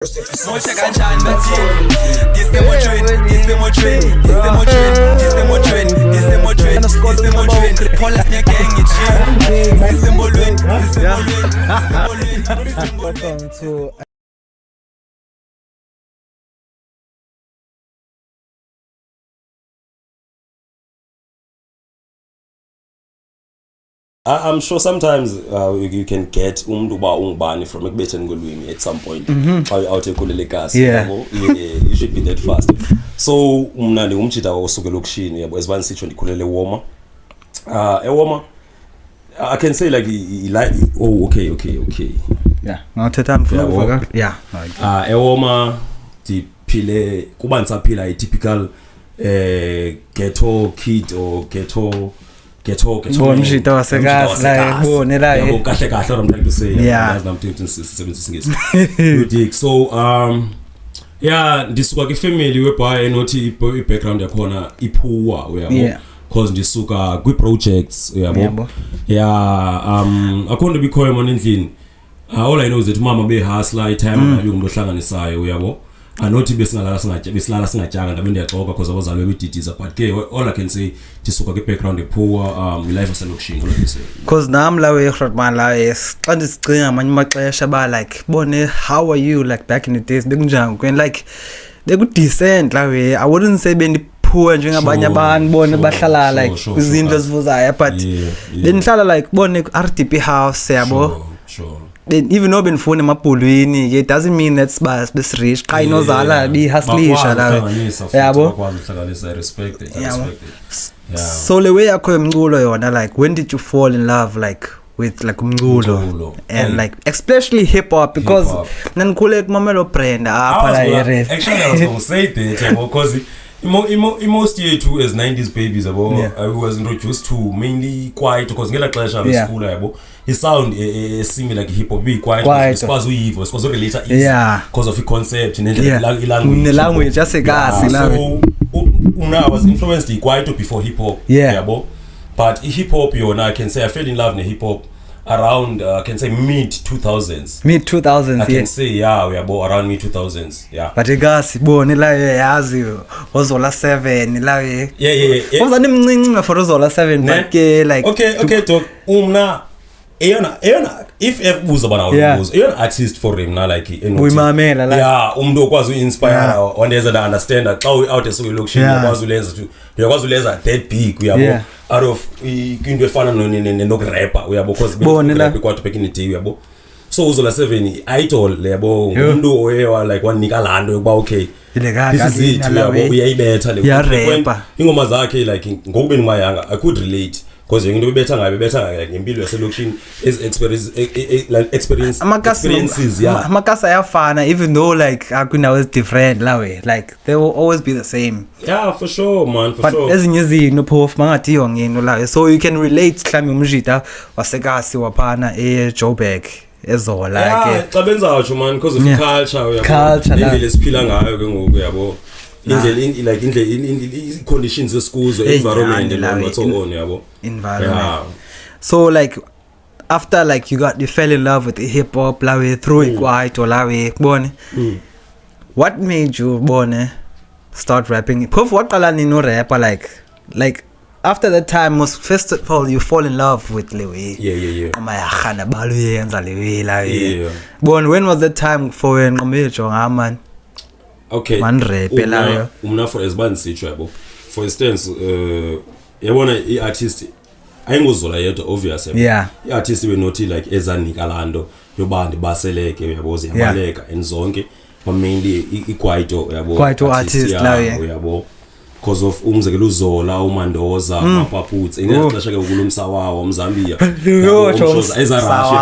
Moche kanjani bathini ngisemotweni Paula sinyakeng ngijini ngisembolweni Welcome to I'm sure sometimes you can get umuntu uba ungubani from ekubetheni kolwimi at some point xa out ekhulele kasi yabo you should be that fast so mna ndingumjita osuke lokishini yabo esibani sitsho ndikhulele eWoma eWoma I can say like oh okay yeah ngawuthetha mfowethu yeah eWoma ndiphile kuba ndisaphila i-typical ghetto kid or ghetto mshito wasekasi la ubone la yabo kahle what I'm trying to say yeah so yeah ndisuka ke family whereby enothi i-background yakhona iphuwa uyabo cause ndisuka kwi projects uyabo yeah akhona bikhoyo manje endlini all I know is that mama be hustler time ngabe umuntu ohlanganisayo uyabo anothi besilala singatyanga ndabe ndiyaxoka because abazalwe beDidiza but ke all I can say ndisuka ke background epoor life aselokishini lo say because nam la we Grootman la yes xa ndisicinga amanye amaxesha ba like bone how are you like back in the days bekunjani kwen like beku decent la we I wouldn't say bendipoor njengabanye abantu bone bahlala like izinto ezivuzayo but bendihlala like bone RDP house yabo sure even though benifuna emabhulwini it doesn't mean that's rich xa inozala bi hustlisha la yabo bakwazi ukuhlanganisa respect it yeah so le way yakho emculo yona like when did you fall in love like with like umculo and like especially hip hop because nanikhule kumamelo Brenda apha la area actually I was going to say that because most year too as 90s babies I was introduced to mainly quiet because ngela xesha le school yabo it sound similar like hip hop be quiet because uyivo because later is because of the concept in language yasekasi la una was influenced quiet before hip hop yabo but hip hop yona I can say I fell in love with hip hop around I can say mid 2000s I can say we are around mid 2000s but igasi bone la yazi ozola 7 la uzani mncinci for ozola 7 but ke like okay talk umna eyona if ebuza bana ubuza eyona artist for him na like uyimamela la umuntu okwazi uinspire ondeza da understand xa out esuke lokishini ukwazi ulenza uyakwazi ulenza that big uyabo out of into efana nokurapper uyabo because rap kwathu back in the day uyabo so uzola 7 idol yabo umuntu oyewa like wanika lando yokuba okay this is it uyabo uyayibetha le ingoma zakhe like ngokubeni mayanga I could relate because into bebetha ngabe ngempilo yaselokishini is experiences amakasa ayafana even though like akunawo is different la way like they will always be the same for sure man but ezinye izinto phofu mangathi yongino la so you can relate mhlawumbe umjita wasekasi waphana Joburg ezola ke xa benzayo man because of culture uyabo indlela esiphila ngayo ke ngoku yabo indlela like indlela conditions esikuzo environment and what's on yabo environment so like after like you fell in love with the hip hop la way through it quite or la way bone what made you bone start rapping phofu waqala nini no rapper like after that time was first of all you fall in love with Lewe amayagana balu yenza Lewe la bone when was the time for when ngomejo ngaman okay man rap la umna for esibani sitsho yabo for instance yabona iartist ayingozola yedwa obvious iartist benothi like ezanika lando yobandi baseleke uyabo ziyabaleka enzonke mainly ikwaito yabo kwaito artist la uyabo because of umzekelo uZola uMandoza amaPaputs ingexesha ke ukulumsa wawo uMzambia ezarashe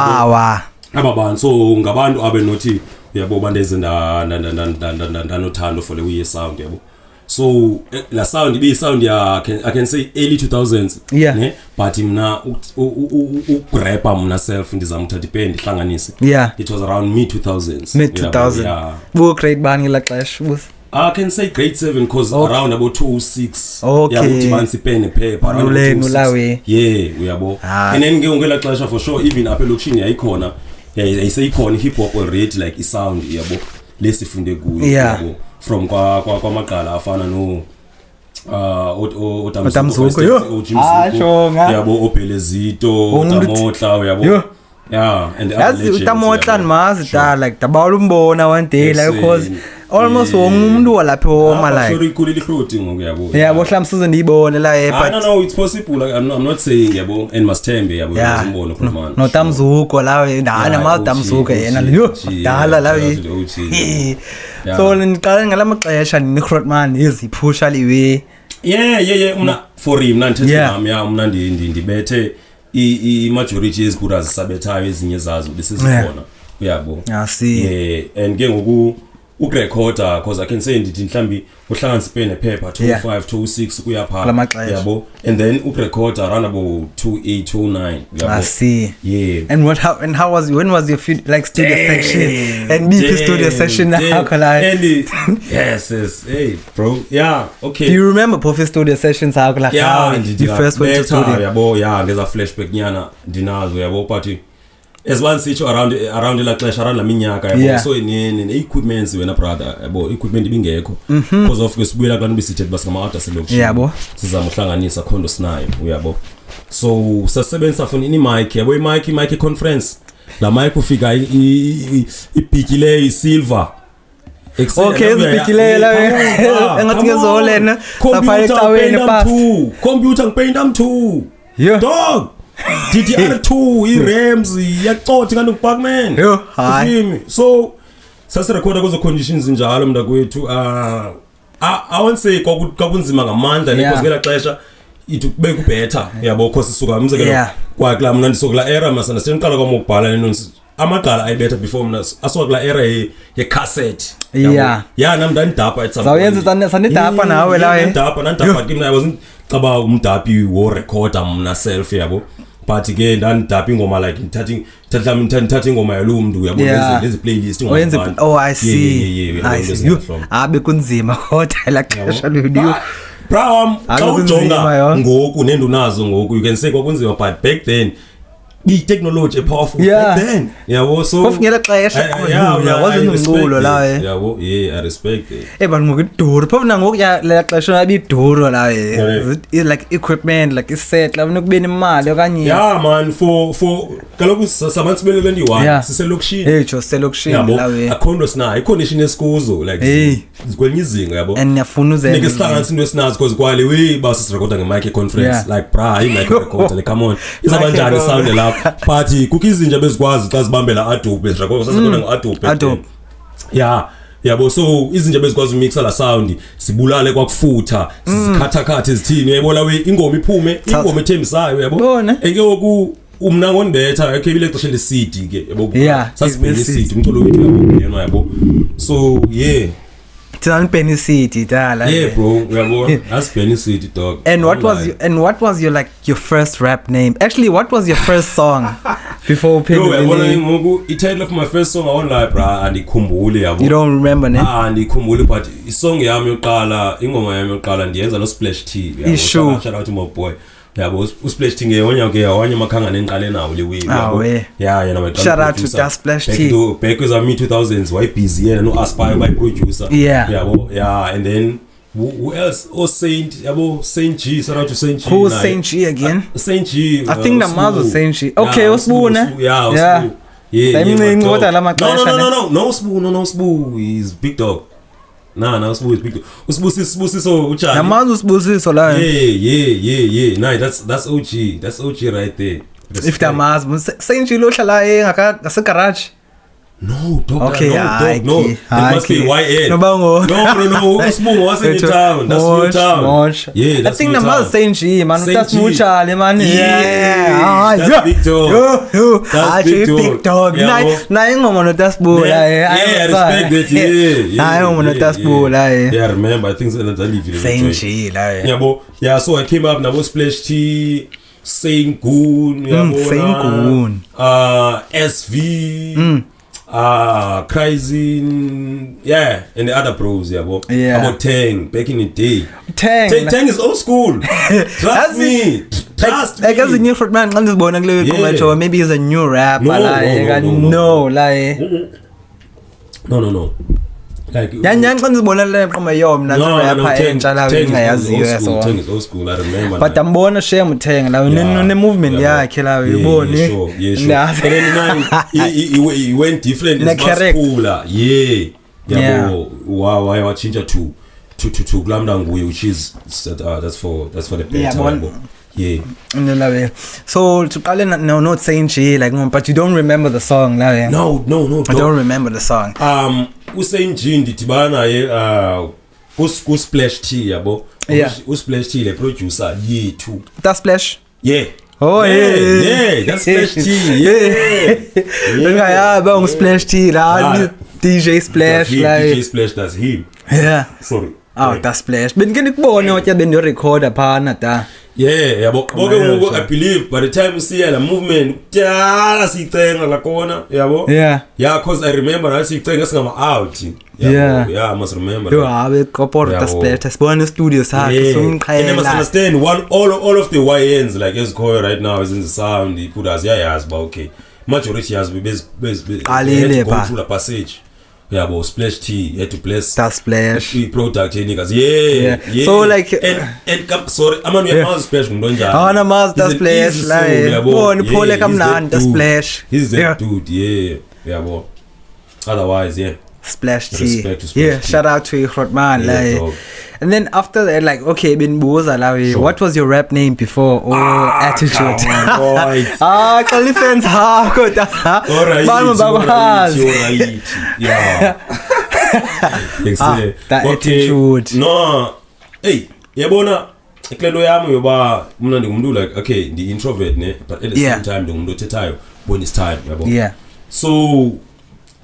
ababantu so ngabantu abenothi yabo bandeze ndanothando for le sound yabo so la sound ibe sound ya I can say early 2000s ne but mina ugrapper mna self ndizamthatha ipend ihlanganise it was around mid 2000s bu grade bani la xesha bus I can say grade 7 because around about 206 yabuthi mansi pen and paper around 206 uyabo and then ngela xesha for sure even apha lokishini yayikhona yayiseyikhona hip hop already like I sound yabo lesifunde kuyo Yeah. yabo from kwamaqala afana no uTamzuko, yo. Ah, shonga. yabo oBelezito uTamotla yabo Yo. yeah and the other yazi legends, uTamotla yabo. mazi da like dabawula umbona one day like because almost umuntu walapha woma like sorry kulili hloti ngoku yabo yabo mhlambe ndiyibone la no it's possible like, I'm not saying yabo and Masthembe yabo uzimbona khona man no Tamzuko lawe ndana ma Tamzuko yena yo dala lawe so niqala ngalamaxesha niChrotman iziphusha liwe yeah mna for him nanithethe nami mna ndibethe i-majority yezigura zisabethayo ezinye zazo besizikhona uyabo see and ke ngoku ukurecorda because I can say ndithi mhlambi uhlanganisa pen nephepha 25 26 kuya pha yabo and then ukurecorda around about 28 29 yabo I see yeah and how was when was your like studio section and deep studio session how can I yes hey bro yeah okay do you remember Puffy studio sessions how like how you first went to studio yabo yeah ngeza flashback nyana ndinazo yabo but as one sitho around la xesha around la minyaka yabo so ne equipments wena brother yabo equipment ibingekho because of kwesibuyela kanti bisithethe basama artists lokho yabo sizama uhlanganisa khondo sinayo uyabo so sasebenzisa funa ini mic yabo i mic conference la mic ufika ibhikile isilver okay ibhikile la engathi ngezolena sapha ecaweni pa computer ngipaint am 2 dog DDR2 i-RAMs yaqotha kanti uBugman yo hayi so sasirecorda kuzo conditions njalo mntakwethu I won't say kwakunzima ngamandla because ngela xesha ithi kube kubetha yabo because sisuka umzekelo kwakla mna ndisokla era masana siqala kwamobhala nenonsi amaqala ayibetha before mna asoka kula era ye cassette yeah nam ndandapa at some zawuyenza sanidapa nawe la ndandapa kimi I wasn't caba umdapi wo recorder mna self yabo but ke ndandapa ingoma like thatha ingoma yalumntu yabo lezi playlist ngoma oh I see abe kunzima kodwa la xesha leliyo bro awujonga ngoku nendunazo ngoku you can say kwakunzima but back then be technology powerful back then yabo so kufungela xesha wazi nomculo la yabo I respect it but ngokuduru phofu nangoku ya la xesha abiduru la like equipment like iset la unokubeni imali okanye man for kaloku sabantsibelele ndi1 siselokishini jo selokishini la we akhondo sina icondition esikuzo like kwelinye izinga yabo and yafuna uzenza nike sihlanganisa into esinazi because kwale we basirecorda nge-mic conference like bra i-mic recorder like come on izabanjani sound lapho but kukho izinja bezikwazi xa zibambela Adobe recorder sasekhona ngo-Adobe yabo so izinja bezikwazi umixa la sound sibulale kwakufutha sizikhatha ezithini uyayibona we ingoma iphume ingoma ethembisayo yabo eke oku umna ngondetha okay bile xesha le-CD ke yabo sasibheka i-CD umculo wethu yabo so Tell Penny City dala bro uyabo that's Penny City dog and what was your like your first rap name actually what was your first song before Penny yabona ngoku i-title of my first song online bra andikhumbule yabo you don't remember ne andikhumbule but isong yami yoqala ingoma yami yoqala ndiyenza no Splash T yabo shout out to my boy yabo uSplash T ngeyonya ke yawanye makhanga nenqale nawo lewe yabo yena waqala shout out to that Splash T back with me 2000s why busy yena no Aspire by producer yabo and then who else Saint yabo Saint G shout out to Saint G who's Saint G again Saint G I think the mother was Saint G okay usibune no Sbu is Big Dog no Usbusiso uchala namazi Usbusiso la no that's OG right there if the mazi Saint G lo hlala ngase garage no dog okay no it must be YN no Usbu was in town that's your town I think the mazi Saint G man that's muchale man that's Big Dog that's Big Dog na ingoma no that's bu la I respect it na ingoma no that's bu la I remember I think that I live in Saint G la so I came up na Splash T Saint Goon SV Crazy and the other bros about Tang back in the day Tang is old school trust me like as a new frontman I'm just born and maybe he's a new rapper no like Nyanyani xa ndizibona le qoma yom na rapper entsha lawo engayaziyo so. Teng is old school, I remember. But ambona shame uthenga lawo ne movement yakhe lawo iboni. Yeah, sure. But then he went different as cooler. Yeah. Wow, I change to Glamda Ngui, which is that's for the better. Yeah. So to call it not saying she like but you don't remember the song like No. I don't remember the song. Usain G nditibana ku Splash T yabo. U Splash T le producer yethu. That Splash? Yeah. Oh yeah, that's Splash T. Yeah. Ba Splash T la DJ Splash like DJ Splash, that's him. Yeah. Sorry. That's Splash. Benginibona wathi beni recorder phana ta. Yeah, yabo. Bonke I believe by the time you see the movement, jala sithenga la kona, yabo. Yeah, cause I remember I sithenga singama out. Yeah, I must remember. Yo, abe kopora Splash. Sibona studio sakhe somqhela. And I must understand all of the YNs like Escoy right now is in the sound. He put us but okay. Majority has be go through the passage. Yeah, but Splash T had to place that Splash product niggas. Yeah. So like and sorry, I'm on your Splash ndonjani. Ana master Splash like bona phole kamnandi Splash. He's the dude, yeah, boy. Otherwise, yeah. Splash T. Respect to Splash T. Shout out to Hrotman like. And then after that, like, okay, bin Buza Lawi, sure. What was your rap name before? Attitude. Kalifans ha good. Alright. Yeah. That attitude. No. Hey, yabona iklelo yami yoba mina ndingumuntu like okay, the introvert ne, but at the same time ndingumuntu othethayo when it's time, yabo. Yeah. So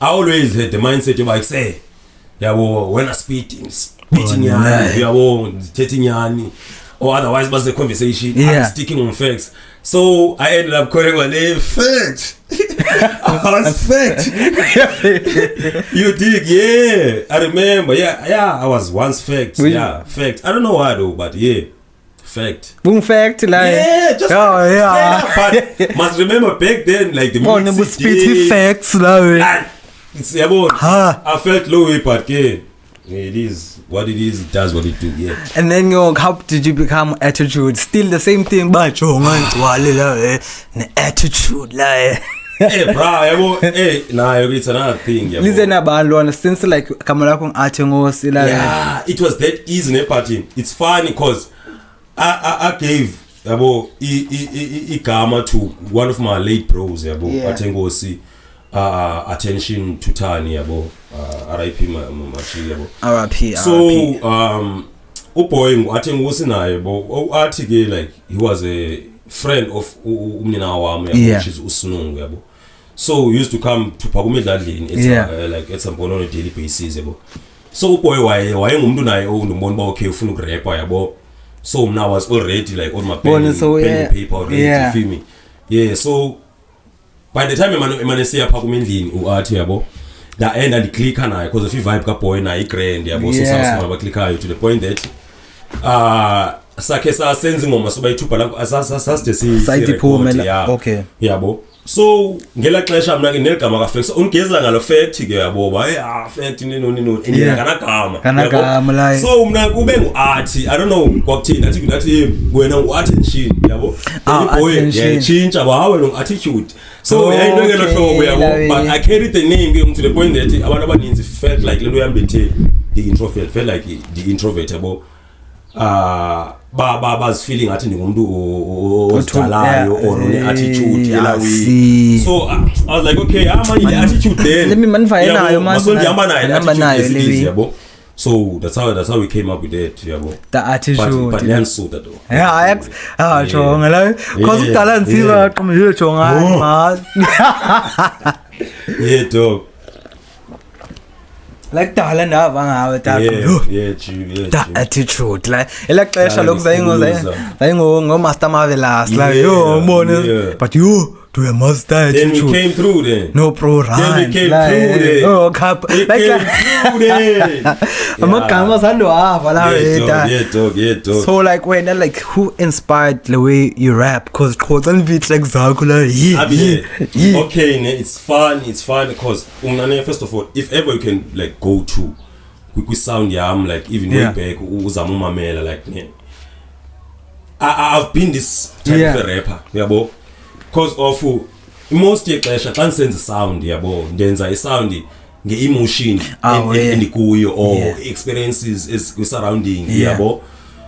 I always had the mindset of like say, yabo, when I speaking yani, yabo, yani, or otherwise was the conversation. I'm sticking on facts. So I ended up calling my name Fact. I was Fact. You dig? Yeah, I remember. Yeah, I was once Fact. Yeah, Fact. I don't know why though, but yeah, Fact. Boom Fact, like just but must remember back then, like the music was spitting facts, like it's about. I felt low, but yeah. It is what it is. It does what it do. Yeah. And then how did you become Attitude? Still the same thing, but attitude like. Hey, bro. Hey, nah, it's another thing. Listen about since like kamera kong atengo like. Yeah, it was that easy, ne party. It's funny because I gave igama to one of my late bros. Atengosi. Attention to Tani yabo RIP machi yabo RIP. So uboy athi ngusi naye bo athi ke like he was a friend of umnina wami yabo which is uSunungu yabo. So he used to come to Pakumedladlini like at some point on a daily basis yabo. So uboy waye ngumuntu naye ondumbona ba okay ufuna ukurapper yabo. So now I was already like on my pen and paper already, you feel me? Yeah, so by the time emane siya Pakumendlini uathi yabo da end and click naye because if you vibe ka boy na igrand yabo so sasa ba clickayo to the point that sakhe sa senze ngoma so bayithupha la asasiste side phumela okay yabo. So ngela xesha mina ke neligama ka Fact so ungeza ngalo Fact ke yabo ba Fact nino endina kanagama like so mina kube nguathi I don't know kwakuthini athi wena uattention yabo boy change aba wena attitude. So I know ngelo hlobo yabo but I carried the name to the point that abantu abaninzi felt like lento yambethe the introvert felt like the introvert yabo ba's feeling athi ningumuntu odalayo or one attitude yelawi. So I was like okay the attitude then let me manify nayo nayo yabo. So that's how we came up with it yabo. The attitude but yansu that though. Chonga la cause udala nsiba qhumile chonga ma yeah dog like dala ndava ngawe that attitude like elexesha lokuzayingo ngo Master Marvelous like yo mbone but you do a master attitude. Then we came through then. No pro run. Then we came through then. Oh cap. Like through then. Amagama salo Yeah dog. So like when like who inspired the way you rap? Cause Khotan beats like Zakula. Okay, it's fun because first of all, if ever you can like go to kwi sound yam like even way back uzama umamela like I've been this type of a rapper yabo because of most yexesha xa ngisenza sound yabo ndenza i sound nge-emotion endikuyo or experiences surrounding yabo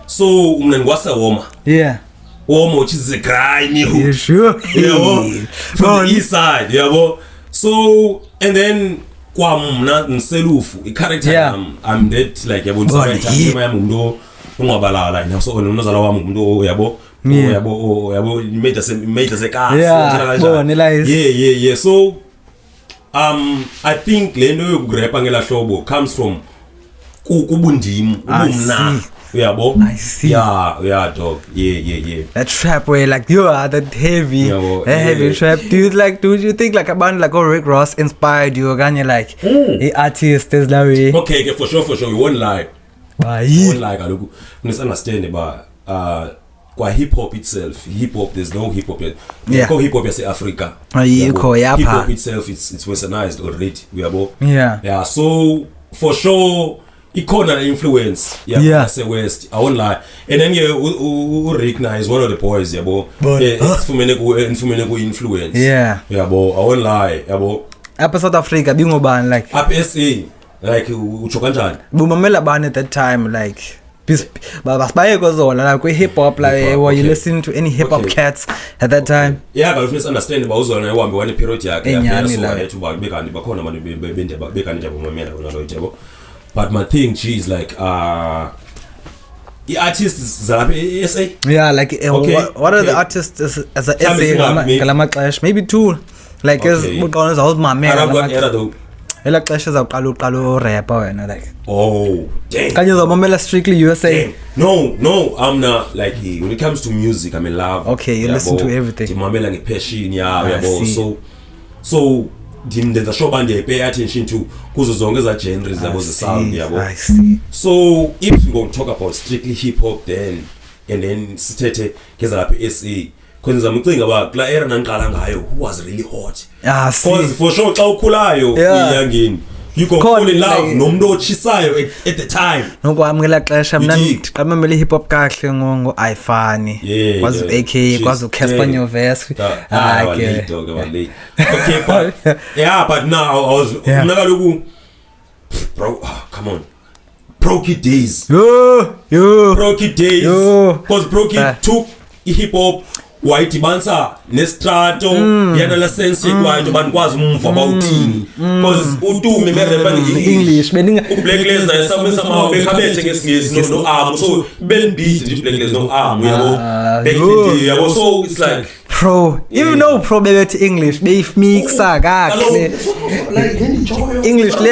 so mna ngwasewoma woma which is a grimy hook yabo from the east side yabo so and then kwamna ngiselufu i-character I'm that like yabo ngisayithatha yami umuntu ungabalala ina so unozala wami umuntu yabo yabo major se ka yeah so I think le nto yokurappa ngela hlobo comes from kubundimu ubumna uyabo yeah dog yeah that trap where like you are that heavy trap do you think like a band like Rick Ross inspired you kanye like the artist is that way okay for sure we won't lie kaloku misunderstand but kwa hip hop itself there's no hip hop yet hip hop yase Africa hip hop itself it's westernized already uyabo yeah so for sure ikona influence yase west I won't lie and then recognize one of the boys yabo ifumene ku influence yabo I won't lie yabo apha South Africa bingobani like apha SA like ucho kanjani bumamela bani at that time like baye kozona like hip hop like were you listening to any hip hop cats at that time but if you understand ba uzona uhambe one period yakhe yaphela so ba bekani bakhona abantu bende bekani nje bomamela nalo yebo but my thing is like the artists zalapha SA like what are the artists as a SA kalamaxesha maybe two like as buqona zawuzimamela ela xesha zawuqala rapper wena like damn kanye uzomamela strictly USA no I'm not like when it comes to music I'm in love you listen to everything ngimamela ngepassion yabo so ndenza sure bande pay attention to kuzo zonke za genres zabo ze sound yabo so if we going to talk about strictly hip hop then and then sithethe ngeza lapha SA kwenza mcinga ba kula era nanqala ngayo who was really hot because for sure xa ukhulayo uyangeni you go fall in love nomuntu ochisayo at the time nokwamukela xesha mina ngiqamamela hip hop kahle ngo ayifani kwazi AK kwazi Casper Nyovest okay but now I was nakaloku bro come on Brokey days Brokey days because Brokey took hip hop wayidibanisa nestrato yana la sense kwayo banikwazi umva bawuthini because uTumi merapa English beninga uBlacklist na sama bekhabethe ngesingisi no arm so benbeat nje Blacklist no arm yabo so it's like pro even though pro bebethi English beyifixa kahle English le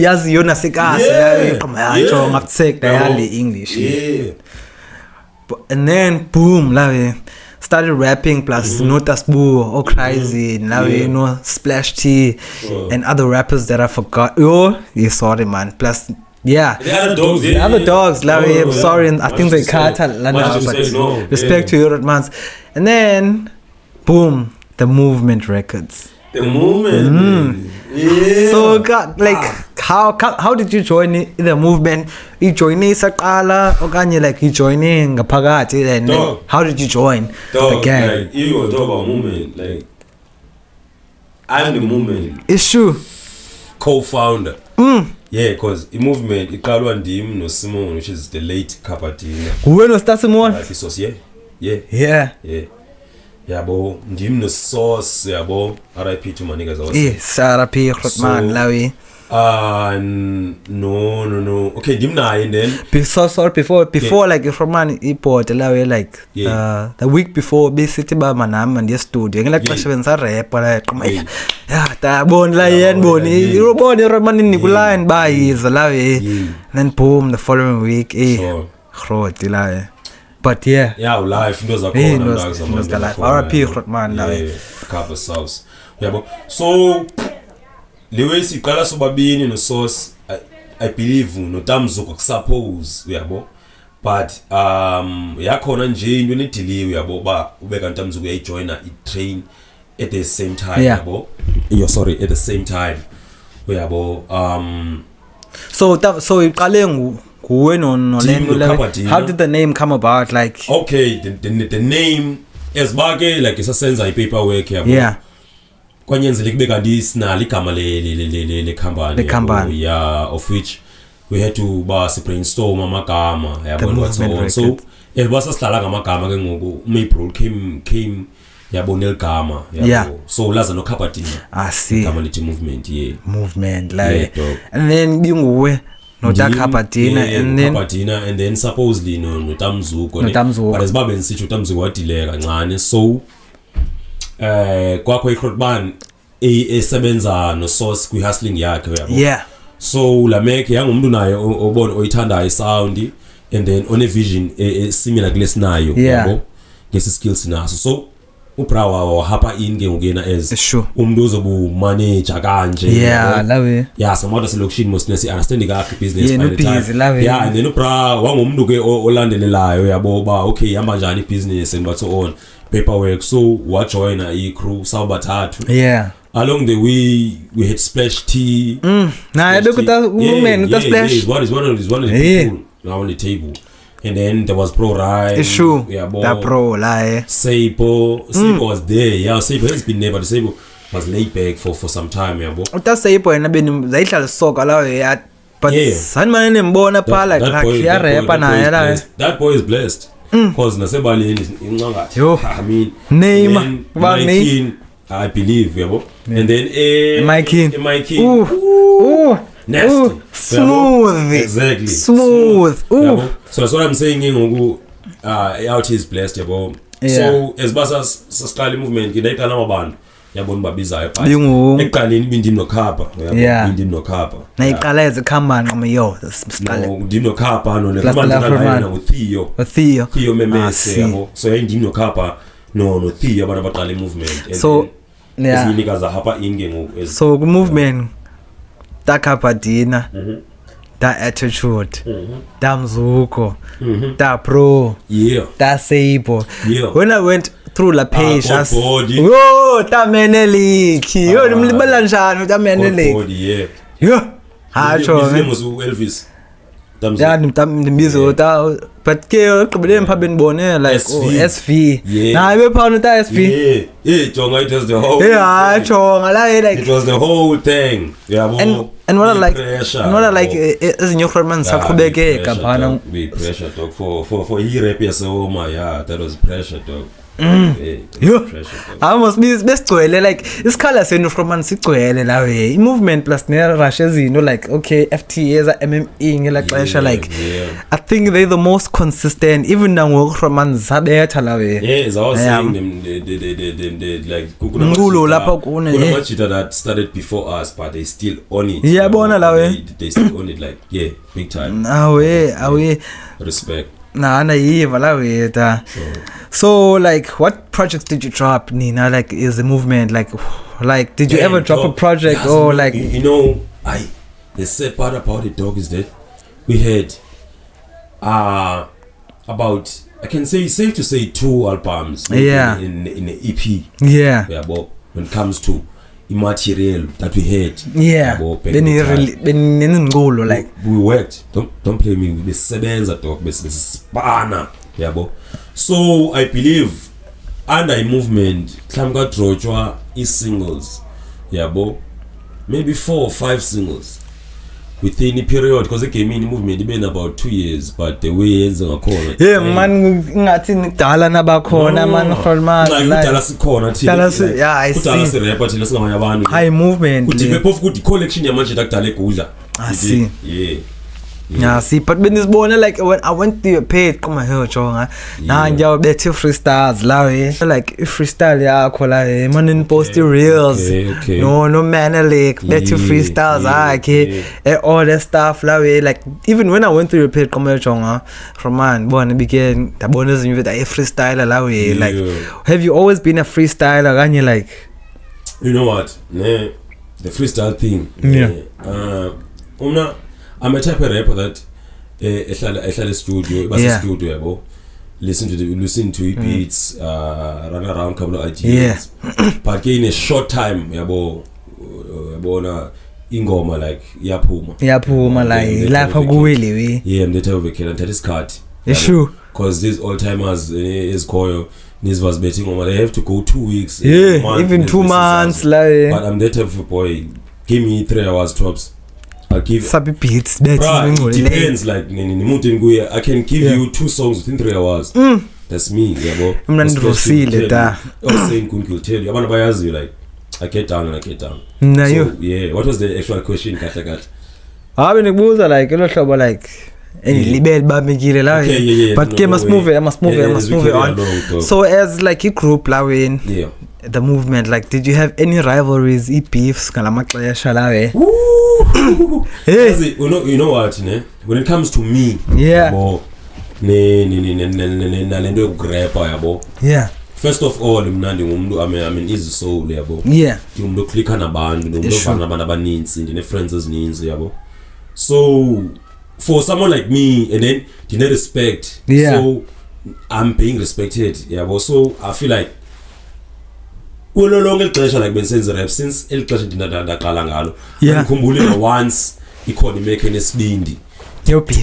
yazi yona sikahle yaqoma yatsho ngakutheka yali English and then boom la started rapping plus Notas Boo or Crazy now you know Splash T and other rappers that I forgot sorry man plus the other dogs Larry I'm sorry and I think they can't but respect to your man and then boom the Movement Records so like how did you join the movement you join isaqala okanye like you joining ngaphakathi then how did you join the gang like you were talking about movement like I'm the movement issue co-founder because the movement iqalwa ndim no Simon which is the late Kapatini wena sta Simon yeah yabo ndim no Source yabo RIP to my niggas also RIP Khotman Lawi no okay dimnaye and then before like Khotman iport Lawi like the week before besithi ba manami ndiye studio ngela xesha benza rap la qoma ta bon la yen boni iroboni Khotman ni ku line ba yiza Lawi then boom the following week Khoti la but life into zakhona the life RP Khotman nawe couple sauce yabo so lewe siqala sobabini no Source I believe no Tamzuko kusuppose uyabo but yakhona nje into nedeliwe yabo ba ubeka Tamzuko yayijoina i-train at the same time yabo at the same time uyabo So iqale nguwe nolento lewe. Kapadina. How did the name come about? Like Okay, the name esibake like isasenza ipaperwork yabo. yeah. Kwanyenzeleka kube kanti sinalo igama le company. The company. Yeah, of which we had to brainstorm amagama yabo The what so movement on. So basihlala ngamagama ke ngoku Maple came yabo neligama yabo. Yeah. So laza no Kapadina. I see. Igama lithi movement, yeah. Movement like Yeah, dog. and then binguwe no Kapadina and then Kapadina and then supposedly no Tamzuko. Tamzuko. But esibabe ngisitsho uTamzuko wadileka kancane so kwakho iCrotban esebenza no Source kwi hustling yakhe yabo. yeah. So la make yangumuntu naye obona oyithanda isound and then one vision similar kulesinayo Yeah. yabo ngesi skills naso so uBrawa wahapa in ke ngena as Sure. umuntu ozobu manager kanje Yeah, lawe. yeah samoda selection most nesi understand kahle business Yeah, by no the time busy, love it. yeah and then ubra wangumuntu ke olandelelayo yabo ba okay hamba njani business and what so on paperwork so wa join a crew sabathathu Yeah. along the way we had Splash Tea. Nah, look at that woman with the splash. He's one of the Yeah. people now on the table. And then there was Pro Ryan. It's true. Yeah, That pro lie. Seipo was there. Yeah, Seipo has been there, but Seipo was laid back for some time. Yeah, bo. Utaseyipo yena zayihlala soka lawe ya but Yeah. sanimane nembona pha like ya rapper naye la. That boy is blessed. Cause nasebaleni incangathi. Yo. I mean, Name, and then ba my name? king, I believe, yeah, bo. And then My king. my king. Ooh. Nasty. Ooh. Smooth. Exactly. Smooth. Ooh. Yabo. So that's what I'm saying ngoku out is blessed yabo. Yeah. So as basa sasiqala movement ngidayiqala amabantu yabona babizayo phansi. Bingu. Eqaleni bindimi nokhapha yabo Yeah. bindimi nokhapha. Nayiqala ezikhambani ngome yo siqale. No ndimi nokhapha no le Plus khamba the ngala Afroman. uTheo. Theo. Theo Ah, Memese see. yabo. So yindimi nokhapha no Theo abantu abaqala movement. So, yeah. Esinikaza hapa inge ngoku. So ku movement ta Kapadina. Da attitude. Da Mzuko. Da pro. Yeah. Da Seipo. Yeah. When I went through la page God body. oh ta Menelik yo nimlibala njani ta Menelik Body, yeah. yo hacho Ngimusu Elvis. ya nimbizo ta but ke ugqibeleni pha benibone like SV. oh SV Yeah. na ibe phana ta SV Yeah, Jonga, it was the whole hey thing. hacho ngala like It was the whole thing. Yeah, and what I like ezinyo Rodman saqhubekeka phana Be pressure talk for he rap yasoma, yeah, that was pressure talk. yo Pressure talk. I must be besigcwele like isikhala senu Rodman sigcwele lawe i movement plus ne rush ezino like okay FTA za MMA ngelaxesha like yeah. I think they're the most consistent even now Rodman zabetha lawe Yeah, as I was Yeah. saying, them like Mculo lapha kune, yeah. Machita that started before us, but they still on it. Yeah, bona lawe. They still on it, like yeah, big time. awe Respect. na yiva lawe ta so like what projects did you drop Nina like is the movement like did you ever drop a project yes, or like you know, the sad part about it, dog, is that we had about, I can say safe to say 2 albums Yeah. in the EP. yeah Yeah, but when it comes to immaterial that we had, yeah yabo, back in the time. benimculo like We worked. Don't play me. Besebenza dog. Besipana. Yabo. So I believe under a movement, Klamka Drojwa is singles. Yabo. Maybe 4 or 5 singles within a period, because it came in the movement been about 2 years, but the way ends on yeah man ngathi nidala nabakhona man Rodman kudala sikhona Dala si- yeah, I kudala see. sirapper thina singamanye abantu high movement kuthi bephofu ukuthi collection yamanje takudala egudla I see. yeah. Yeah, see, but when this born like when I went to your page, come here, chonga. Now you better freestyles, lawe. Like freestyle yakho la, man in post reels. Okay. No Menelik, better freestyles, okay. All that stuff, lawe. Like even when I went to your page, come here, chonga. From man, born begin. The bonus you with a freestyler, lawe. Yeah. Like, have you always been a freestyler? And you like, You know what? The freestyle thing. Yeah. I'm a type of rapper that ehlala studio, Yeah. studio yabo. Listen to beats, run around couple of ideas. But in a short time yabo, yabona ingoma like iyaphuma like lapha kuwele we yeah mdetha overkill and that is cut sure because these old timers is koyo nizwas betting ngoma they have to go 2 weeks even 2 months like but I'm that type of boy give me 3 hours tops I'll give sabi beats that's depends like nimuntu nguye I can give you 2 songs within 3 hours that's me yabo mnandrosile da saying could tell you abantu bayazi like I get down and I get down so yeah what was the actual question kahle nikubuza like lo hlobo like libel bamikile la but ke must move on so as like a group la when the movement like did you have any rivalries beefs kalamaxesha la we hey you know what when it comes to me yabo nalento yokugrappa yabo first of all mnandi ngumuntu I'm an easy soul yabo ngumuntu oclicka nabantu ngumuntu ofana nabantu abaninzi ndine friends ezininzi yabo so for someone like me and then you respect so I'm being respected yabo so I feel like kulo lonke ixesha like bensenze rap since elixesha ndaqala ngalo ngikhumbule once ikhona imeke nesibindi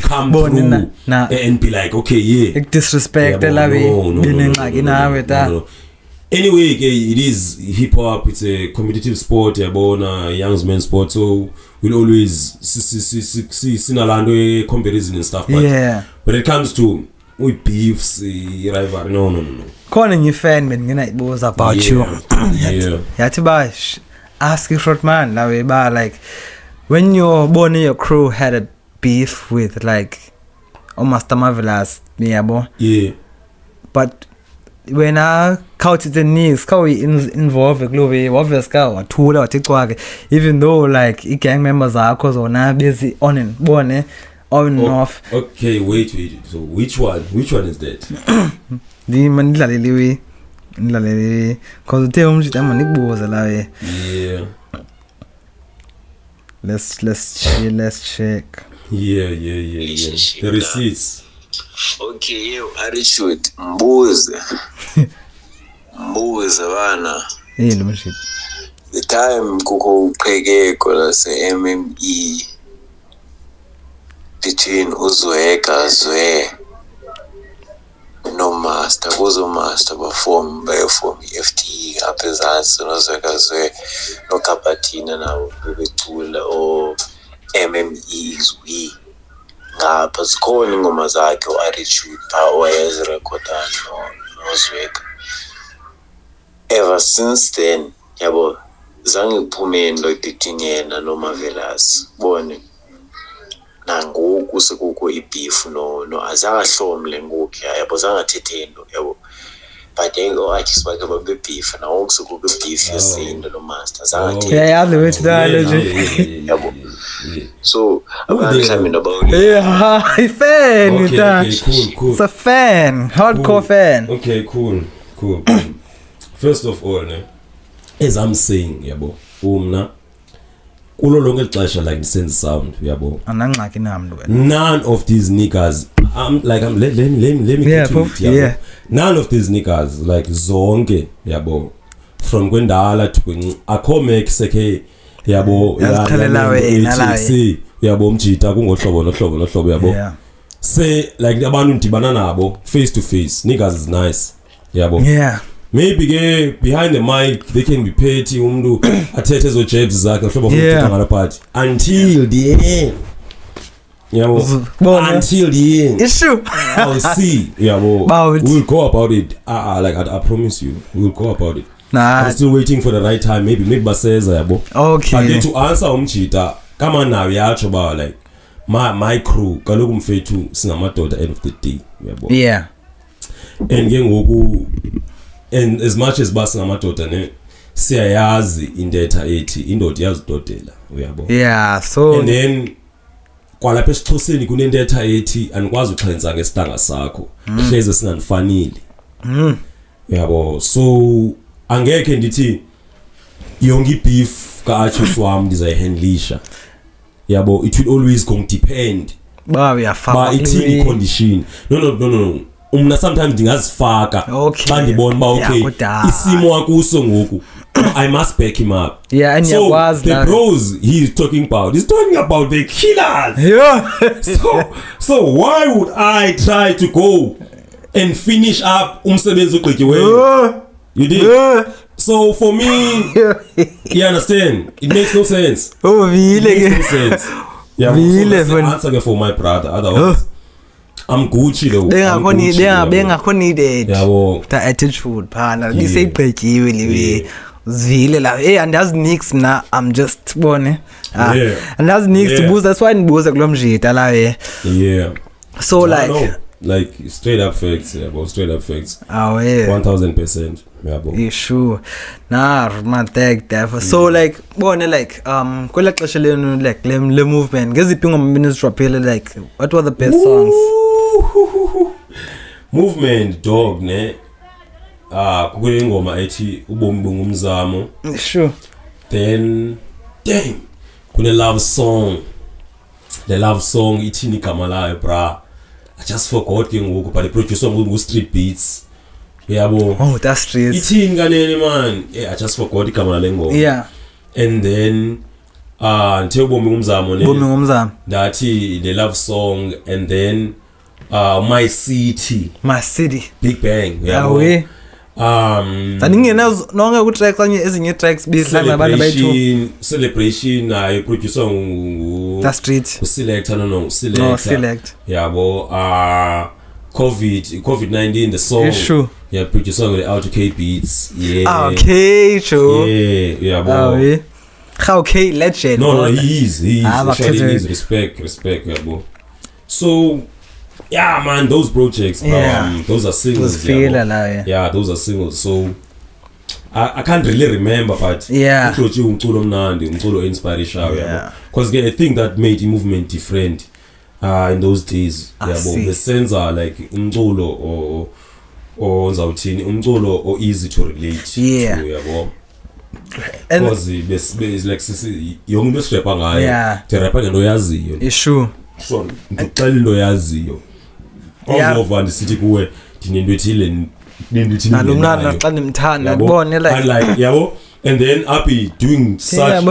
come through and be like okay disrespect lawe binengxaki nawe ta anyway it is hip hop it's a competitive sport yabona young men's sport so we'll always sinalando comparison and stuff but when it comes to we beefs rival no khona ngifan mina ngiyibuza about you yathi ba ask you short man lawe ba like when your your crew had a beef with like Master Marvelous yabo but when I counted the knees how we involved globe obvious ka wathula wathi cwake even though like I gang members akho zona busy on and bone on and off okay wait so which one is that di manidlaleliwe cause the umjita manikubuza la let's check yeah the receipts okay attitude mbuze bana lo mshit the time kuko uqhekeko la se MME between uzweka zwe no master kuzo master perform FT apezansi nozweka zwe no Kapatina nawo bebecula o MME izwi ngapha zikhona ingoma zakhe attitude power ezirekhodana nozweka ever since then yabo zange kuphumeni lo dictingena no Marvelous bone nangoku sekukho ibeef no azangahlomle ngoku yabo zangathethendo yabo but yengo athi sibake babe beef nawo sekukho beef yesinto no master zangathethendo yazi wethi dale yabo so mhlawumbe about fan cool it's a fan hardcore fan okay cool first of all as I'm saying yabo umna kulo lonke ixesha like sense sound yabo anangxaki namntu none of these niggas let me get to it yabo none of these niggas like zonke yabo from kwendala to akho make seke yabo yabo mjita kungohlobo yabo say like abantu ndibana nabo face to face niggas is nice yabo maybe behind the mic they can be petty umuntu athethe zo jabs zakhe hlobo ngothetha ngala part until the end until the end issue I'll see we'll go about it like I promise you we'll go about it I'm still waiting for the right time maybe baseza yabo okay but to answer umjita kama nawe yacho ba like my crew kaloku mfethu singamadoda end of the day yabo and ngoku and as much as basingamadoda siyayazi indetha ethi indoda yazidodela uyabo so and then kwalapha esixhoseni kunendetha ethi anikwazi uxhenza ngesitanga sakho hleze singanifanile uyabo so angeke ndithi yonke beef kaAchus wami ndizayihandlisha yabo it will always go depend uyafaka ithini condition no umna sometimes ndingazifaka xa ndibona ba okay isimo akuso ngoku I must back him up. Yeah, and so was the bros he's talking about the killers. Yeah. so why would I try to go and finish up umsebenzi ogqityweyo? You did. So for me, you understand? It makes no sense. Oh, It makes no sense. Yeah, so that's the when- answer for my brother. Otherwise, I'm Gucci though. bengakho needed Yabo. the attitude phana Yeah. liseyigqityiwe liwe uzivile la hey andazi nix mna I'm just bone Yeah. andazi nix Yeah. buza that's why nibuza kulo mjita la Yeah. so I like know. Like straight up facts, yeah, straight up facts. awe 1000%. Yeah, bro. yeah sure nah man tag that so like bone like kwela xesha lenu like le movement ngeziphi ingoma ministry like what were the best songs Movement dog ne kukule ingoma ethi ubomi bungumzamo. sure Then damn kune love song. The love song ithini igama layo bra. I just forgot ke ngoku but the producer ngu Street Beats. Yabo. oh that's street Ithini kanene man. I just forgot igama le ngoma. yeah And then nthe ubomi bungumzamo ne. bomi ngomzamo Dathi the love song and then My City, my city Big Bang. awe saningenazo nonke ku tracks kanye ezinye tracks bihlanga abantu bayithu celebration nayo producer ngu that street selector no select yabo COVID-19 the song issue yeah producer with Auto K Beats yeah okay sure yeah yabo awe okay legend no he is actually bakhethe- he is respect yabo so yeah man those projects bro, Yeah. those are singles uzifila yabo. la yeah Yeah, those are singles. So I can't really remember, but Yeah. umculo omnandi, umculo inspiration, Yeah. because I think that made the movement different in those days. I see. The sense are like umculo or zawuthini, umculo or easy to relate Yeah. to, yabo. and Because it's like sisi yonke into esirapa ngayo. Yeah. Tirapa ngento oyaziyo. issue So ngixela into oyaziyo. Yeah. Awuzova ndisithi kuwe ndinento ethile nalomntana xa ndimthanda kubone like yabo and then happy doing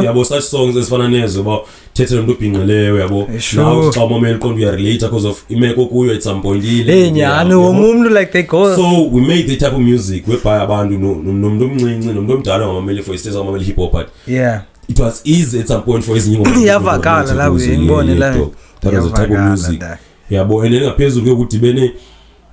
yabo. such songs ezifana nezo about thethe lo muntu obhinqileyo yabo Sure. now xa umamela iqondo uyarelate because of imeko kuyo at some point hey nyani yabo. womuntu like they go So we made the type of music whereby abantu nomuntu omncinci nomuntu omdala ngamameli for isiteza ngamameli hip hop but yeah it was easy at some point for ezinye ingoma Iyavakala la kuzo, ngibone yeah, la. that was the type of Iyavakala music la. yabo and then ngaphezulu kokudibene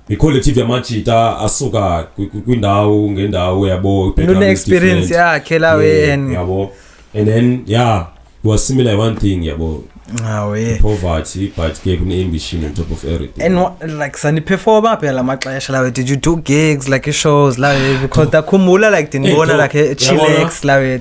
i-collective yamajita asuka kwindawo ngendawo yabo none experience yakhe lawe and yabo and then yeah it was similar one thing yabo awe poverty but ke kune-ambition on top of everything and what, like sani perform phela amaxesha lawe did you do gigs like shows lawe because dakhumbula like ndinibona like chillax lawe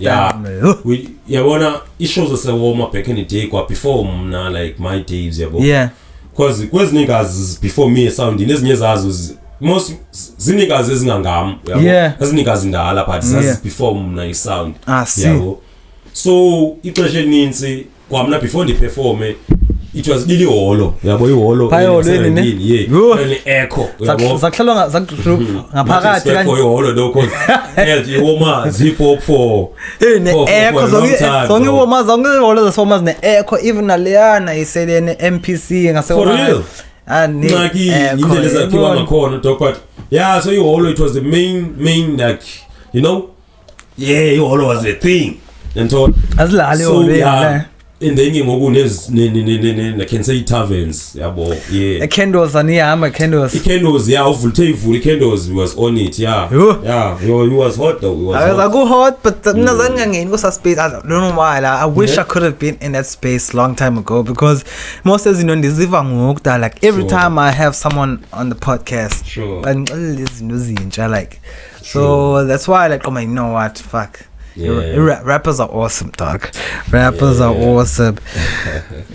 yabona i-shows asewoma back in the day kwa-before mna like my days yabo yeah because kwezinikazi before me esoundini ezinye zazo most zinikazi ezingangam Yeah. ezinikazi ndala but Yeah. zazi before mna isound see. yabo so ixesha elinintsi kwamna before ndiperforme it was iliholo yabo iholo Phaya eholweni ne? Yo. ne-echo yabo zakuhlalwa ngaphakathi for iholo though cause iwoma zip-hop for ne-echo a long time, zonke bro. iwoma zonke iholo zasewoma zine-echo even naleyana isele ne-MPC For real? ngxaki indlela ezakhiwa ngakhona dog but yeah so iholo it was the main like you know yeah iholo was the thing and so azilali iholo yeah and then ngoku I can say taverns yabo yeah candles anihamba candles i-candles yeah uvulthe ivule i-candles was on it yeah Yo. yeah he was hot though he was hot. akuhot but mina zangangeni kusa space I don't know why I wish I could have been in that space long time ago because most as you know ndiziva ngoku like every Sure. time I have someone on the podcast Sure. bandixelela izinto ezintsha like so that's why like you know what fuck Yeah. rappers are awesome dog rappers are awesome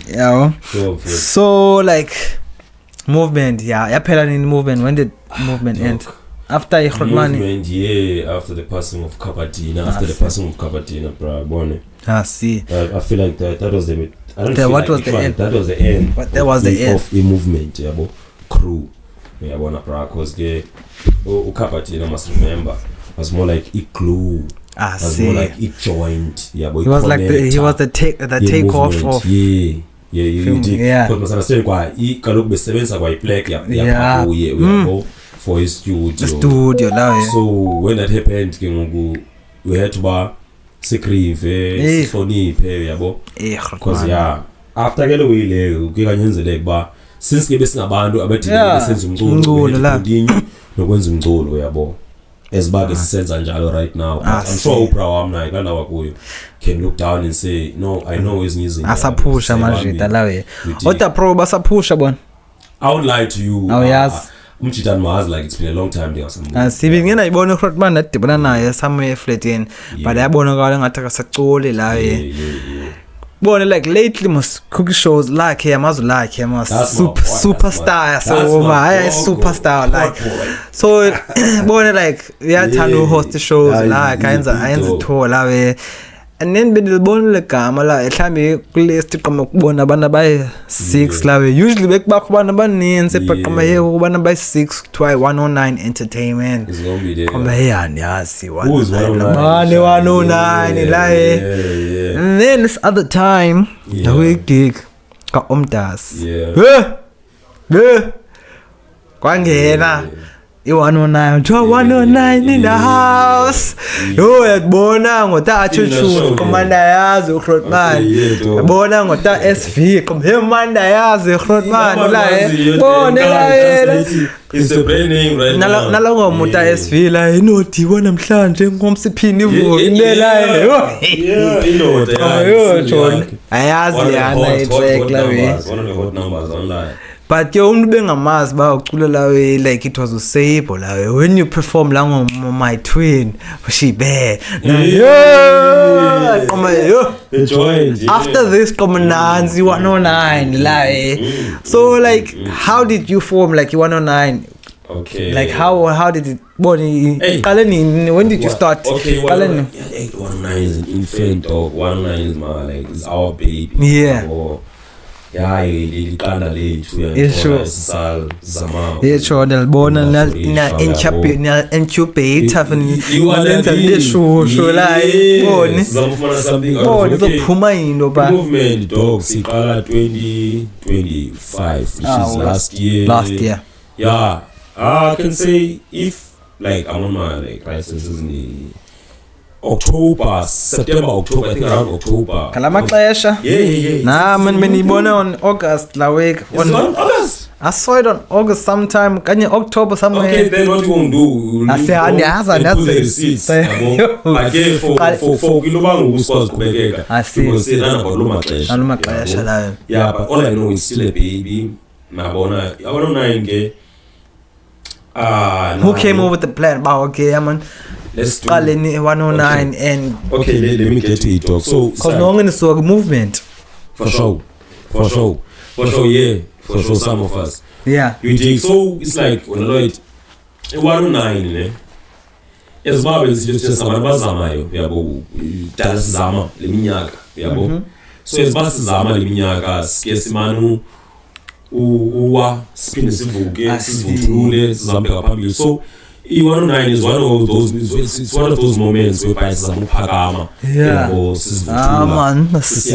yeah Sure. so like movement yaphela nini movement when did movement end after iGrotmani movement yeah after the passing of Kapatina after the passing of Kapatina bro bone see I feel like that was the I don't That feel what like was it the was, end? that was the end But that was the end. of a movement yabo crew yabona bra cause ke uKapatina must remember was more like a glue I was more see. like it joined yabo He was like he was the takeoff of you did yeah. because must understand kwa kaloku besebenza kwa iplek Yeah. ya uyabo for his studio the studio la. so when that happened ke ngoku we had to ba sikrive sihloniphe yabo because yeah after ke lo ile kuyanyenzeleka ba since ke besingabantu abadinga besenza umculo la nokwenza umculo yabo esibake sisenza njalo right now but I'm sure uPra wami kana wakuyo can look down and say no I know is using asaphusha manje lawe oda pro basaphusha bona I won't lie to you yes umjitani was like it's been a long time there some sibi ngena ibona uHrotman nadibana naye somewhere flatini but yabonakala ngathi akasacule la bona like lately must cookie shows like amazu like superstar so my superstar like so bona like uyathanda host shows like ayenza tour la and then benilibona legama la mhlambi kulist iqoma kubona abantu abayi 6 la usually bekubakho abantu abaninzi eqoma yebo abantu abayi 6 kuthiwa 109 entertainment is gonna be there ngoba yani yazi who's 109 la and then this other time we gig ka Omdas kwangena i109 109 in the house yo yabona ngotachuchu komanda yazi uHrotman yabona ngota SV komanda yazi uHrotman la bona la is the brand name right now nalongo muta SV la inoti bona namhlanje ngomsiphini ivuka ilela yo John ayazi yana itrack la one of the hot numbers online but yo umuntu bengamazi ba ucula lawe like it was usable lawe when you perform la ngo my twin she be the joint after this Komananzi 109 lawe so like how did you form like 109 okay like how did it boni kaleni when did you start kaleni 109 is an infant or 109 is my like is our baby iliqanda lethu yasisal zama yesho nelibona na incubator lenza leshusho la ibone sizamufuna something bone zophuma into ba movement dog siqala 2025 which is last year yeah I can say if like I'm on my like licenses in September, October, I think around October. Kalamaxesha? Yeah. Nah, man, benibona on August la week. On August? I saw it on August sometime. Kanye October somewhere. Okay, then what you gonna do? I say, pull the receipts. Again, for kilobang uskos kubekeka. I see. You will say none about Lumaxesha la. Yeah, but all I know is still a baby. Mabona, I don't know who came up with the plan? Okay, man. Let's do 109 and okay, let me get to it, dog. So because no one is a movement. For sure, yeah. For sure, some of us. Yeah. You think so? It's like when I 109, as well as just abantu yabo dala sizama leminyaka yabo. So as basi sizama leminyaka sikesimanu uwa siphinde sivuke sivuthule sizambe ngaphambili. So I109 is one of those. It's one of those moments where prices are muphakama. Yeah. Man, must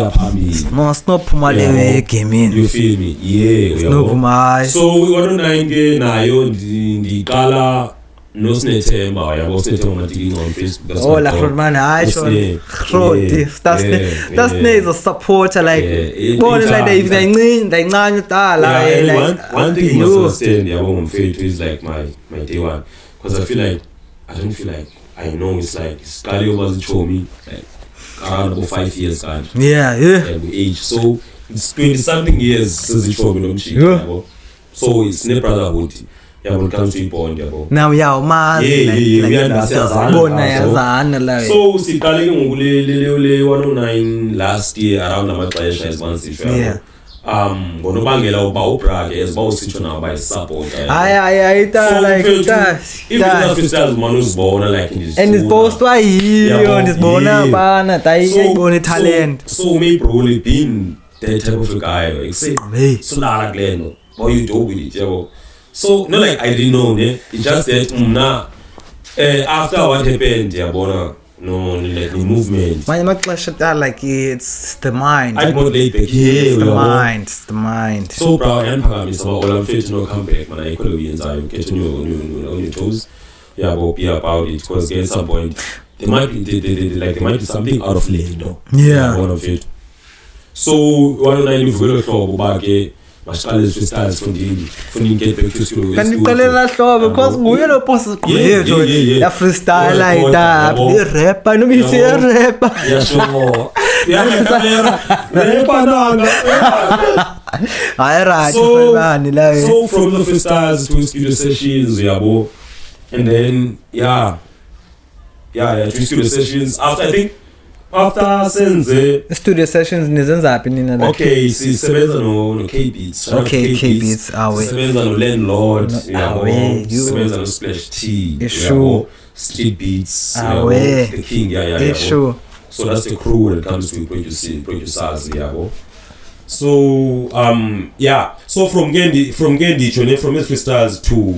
not phuma le game. You feel me? Yeah. No phuma. So I109 ke nayo ndiqala noSinethemba yabo Sinethemba mathini on Facebook. Oh la Rodman ayisho. Rodi. That's is a supporter like bona like they incane dala like one thing you must understand yabo ngomfethu is like my day one. Because I don't feel like I know it's like Scario wasn't show me like around about 5 years and yeah we age so it's 20 something years since it showed me so it's ne brotherhood when it comes to it point now man we understand bona yazana la so siqale ke ngule 109 last year around amaxesha as once yeah ngonobangela uba ubrake ezibawusitsho nawo bayisupport ay ta like that even freestyles man uzibona like and it's post why and it's bona bana tayibona talent so me bro being that type of a guy like say so la gleno boy you do with it yabo so no like I didn't know it's just that after what happened yabona no like movement manje maxesha that like it's the mind. I more laid back It's the uyabo. mind. It's the mind. So bra emphasis about all I'm fit to know come back man equal uyenzayo get on your toes yabo be about it because at some point there might be something out of lane though. Yeah. One of it. So one night ivule hlobo bakhe masiqale freestyles fundini get back to school. Kan niqalela hlobo because nguye lo boss Yeah. ya freestyle Yeah, like that. yabo. The rapper no be say Yabo. rapper. Yeah, sure. Yeah, camera. Hayi right So- bani la. So from the freestyles to studio sessions, yabo, and then to studio sessions. After senze, Studio sessions nizenza hapi nina la. okay, sisebenza no K Beats. Shout out to Okay, K Beats, awe. Sisebenza no Landlord, yabo. Awe, you. Sisebenza no Splash T, Issue. yabo. Street Beats, Awe. yabo. The King, yeah. Issue. So that's the crew when it comes to producers, yabo. So so from Gendi from his freestyles to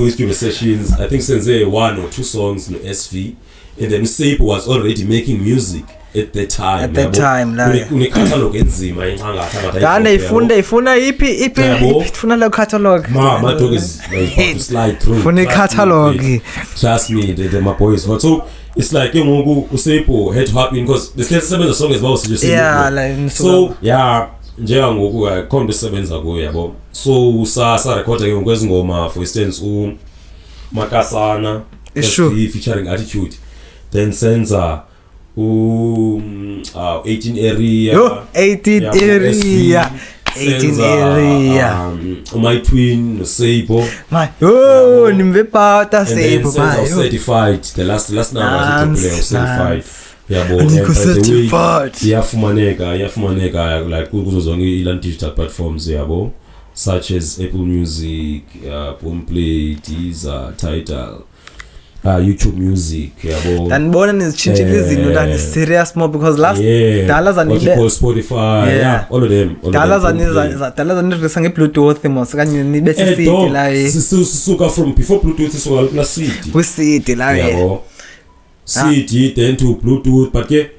his studio sessions, I think since 1 or 2 songs in SV, and then Sape was already making music at the time. At that time, la. Une catalog enzima inqanga Dane ifuna ipi Yabo. ifuna lo catalog. my dog is like about to slide through. Funa Trust me, catalog. mate. Trust me, my boys. But so it's like Usapo had to happen because the song is about just Yeah, like so njengoku khona isebenza kuyo yabo so sa record ke ngokwezingoma for instance Makasana Sure. featuring Attitude then senza 18 area Yo 18 area. 18 area. My twin Seibo My oh nimve pata and then sebo senza my. certified the last number I think to play certified yabo Niko and by the way certified. iyafumaneka like kuzo zonke ilan digital platforms yabo such as Apple Music, Boomplay, Deezer, Tidal, YouTube Music yabo Danibona nizitshintshile izinto than serious more because last dala what you zanile call Spotify all of them dala zanirisa nge-bluetooth mos kanye nibe sisidi la sisuka from before Bluetooth sisuka kula CD kwisidi la yabo CD then to Bluetooth but ke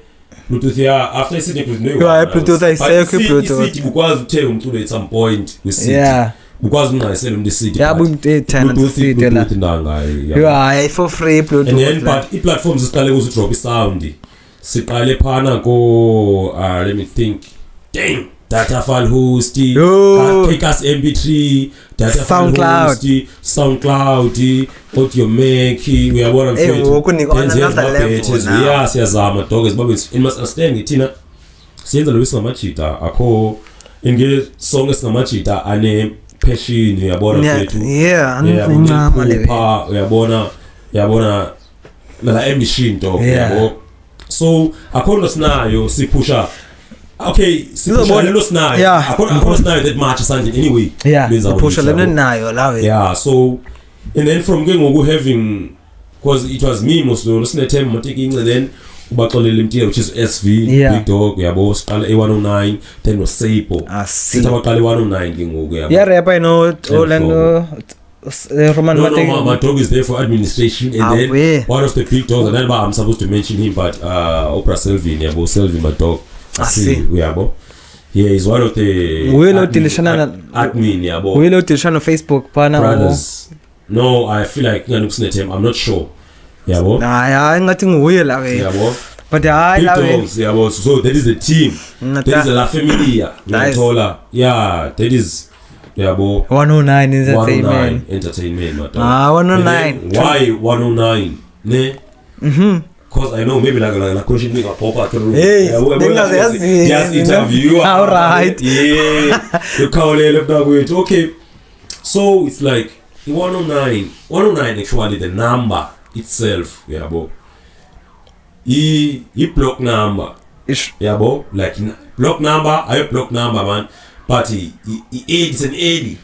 Bluetooth after CD Bluetooth ayisekho i-Bluetooth. CD ukwazi ukuthenga umculo at some point with CD yeah ukwazi unqayisela umuntu CD yabo umthena sisidi la nangayo yo hayi for free and then bluetooth la. but i-platforms siqale kuzi drop isound siqale phana ko let me think dang data file host Yo. take us mp3 data SoundCloud. file host SoundCloud audio make uyabona woku niko on another level now. yeah siyazama dog sibabe in must understand ngithina siyenza lo singamajita akho inge song esingamajita ane passion uyabona mfethu yeah anincama le uyabona la emission dog yabo so akhono sinayo siphusha okay siphusha lelo sinayo akhono sinayo that much sanje anyway siphusha lena nayo la we yeah so and then from ke ngoku having because it was me most lo sine time motikince then ubaxolele imtile which is SV Big Dog yabo siqala A109 then no Seipo sithi abaqala A109 ke ngoku yabo yeah rapper Orlando Roman Mateng. No, my dog is there for administration and then one of the big dogs and then I'm supposed to mention him but Oprah Selvin yabo Selvin my dog see yabo yeah he's one of the admin yabo we lo tilishana Facebook pana brothers no I feel like I'm not sure yabo nah ngathi nguye la we yabo but hayi la we yabo so that is the team that is la familia ngiyathola yeah that is yabo 109 entertainment 109 why 109 ne cause I know maybe like question me pop out hey just interview all right yeah you call it up okay so it's like 109 actually the number itself yabo I block number yabo like block number I block number man but it's an 80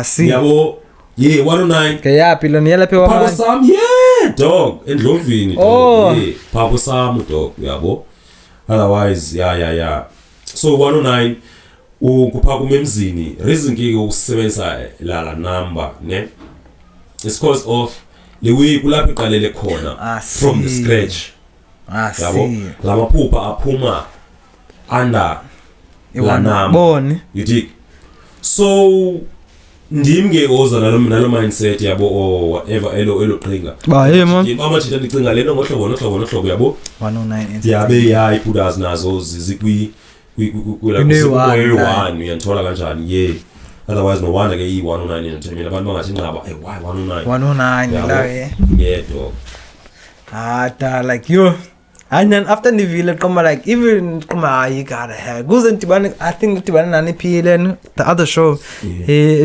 see yabo yeah 109 ke yapi lo niyela phe Papa Sam yeah dog endlovini dog yeah Papa Sam dog yabo otherwise yeah so 109 ukuphaka emzini reason ke ukusebenzisa la number ne it's cause of le way kulapho iqalele khona from the scratch yabo lamaphupha aphuma under iwana bone you dig so ndim ke oza nalo mindset yabo or whatever elo qhinga ba hey man amathitha ndicinga lento ngohlobo yabo 109 yabe yayipudas nazo zizikwi one uyanthola kanjani otherwise no wonder ke i109 entertainment abantu bangathi nqaba why 109 la dog like you and then after the village come like even come you gotta have goes into I think tibana nani phile the other show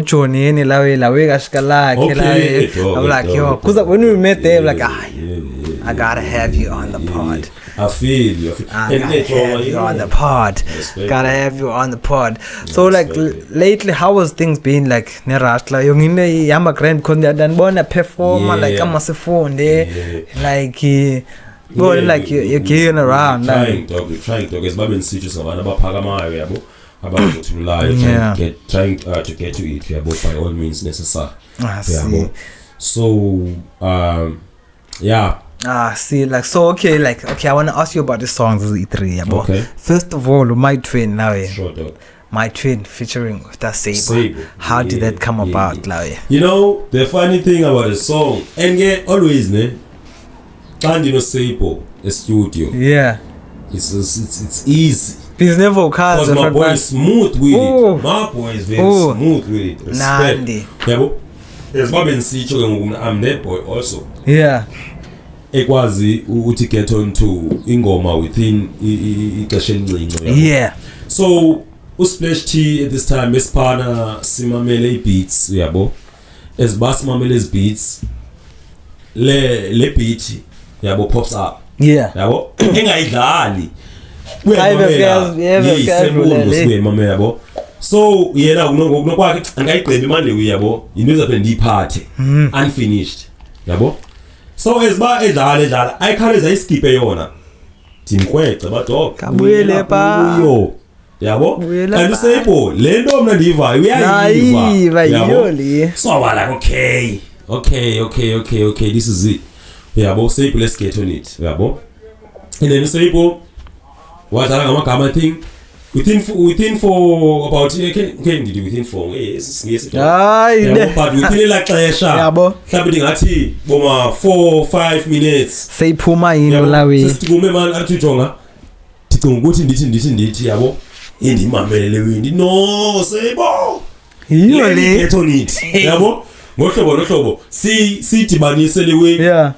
Johnny ni lawe kashikala ke I'm like yo cuz when we met there like I gotta have you on the pod. I feel you. On the pod. Gotta have you on the pod. So like lately, how was things been like? Nerashla, yung ine yama grand konde dan bona performer like I'm a phone there, like like you're getting around. Trying to. It's been serious about Pagama yabo. About to live trying to get to it yabo by all means necessary. So see, like, so, okay, I want to ask you about the songs of E3, yeah, okay. First of all, My Twin, now, sure, dog. My Twin featuring with that Sable. How did that come about, like? You know, the funny thing about the song, and always, and you know, Sable, the studio. Yeah. It's easy. He's never because my boy is smooth with it. My boy is very smooth with it. Respect. Nandi. Yeah, there's Bob and Sicho, I'm that boy also. Yeah. Ekwazi uthi get on to ingoma within ixesha elincinci. Yeah. So uSplash T at this time besipana simamele beats yabo. Esibasimamele beats le beat yabo pops up. Yeah. Yabo engayidlali. Mama yabo. So yena ngokunokwakhe angayigqibi imande yabo. Into ezaphe ndiyiphathe unfinished. Yabo. So esiba edlala ayikhawuleza iskipe yona ndimkwece badog kabuyele pa yabo kanti Sable lento mina ndiyivayo uyayiva yabo so like okay this is it yabo Sable let's get on it yabo and then Sable wadlala ngamagama thing within for about within for yes but within la xesha yabo mhlawumbe ngathi boma 4-5 minutes seyiphuma yini lawe sitikume man athujonga ndicinga ukuthi ndithi yabo indimamele windi no Sable yiyo le get on it yabo ngohlobo sidibanise lewe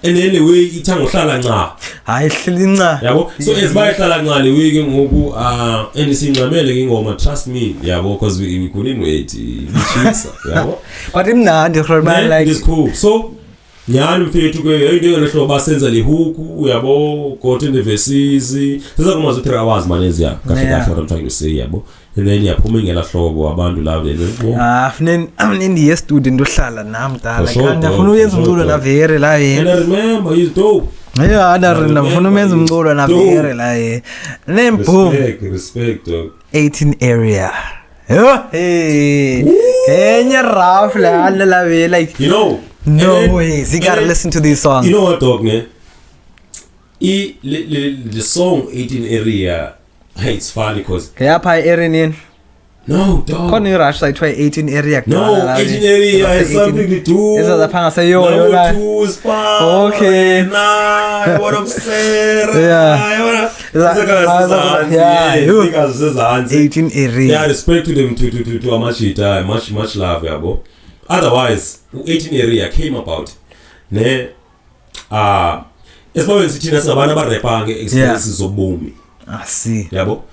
enelewe ithanga ohlala nca hayi hleli nca yabo so esibayihlala nca lewe ke ngoku enisincamele ke ngoma trust me yabo because we couldn't wait ichisa yabo but imnandi man like it's cool so nyani mfethu ke into ngehlobo basenza le hook yabo got in the verses sisa kuma zo 3 hours manezi ya kahle what I'm trying to say yabo and then yaphuma ngela hlobo abantu la vele in student ohlala nami dala ngafuna uyenza umculo na vere la yena and I remember he's dope ngifuna umenza umculo na vere la yena then boom respect 18 area Kenya rough la way like you know no way you gotta listen to these songs you know what dog ne the song 18 area it's funny because yapha area no dog khona rush like 18 area no 18 area has something to do is that phanga say yo okay nah what I'm saying yeah 18 area yeah respect to them to amashita much love yabo otherwise 18 area came about ne esibawe sithina sabana barepange experiences zobomi see yabo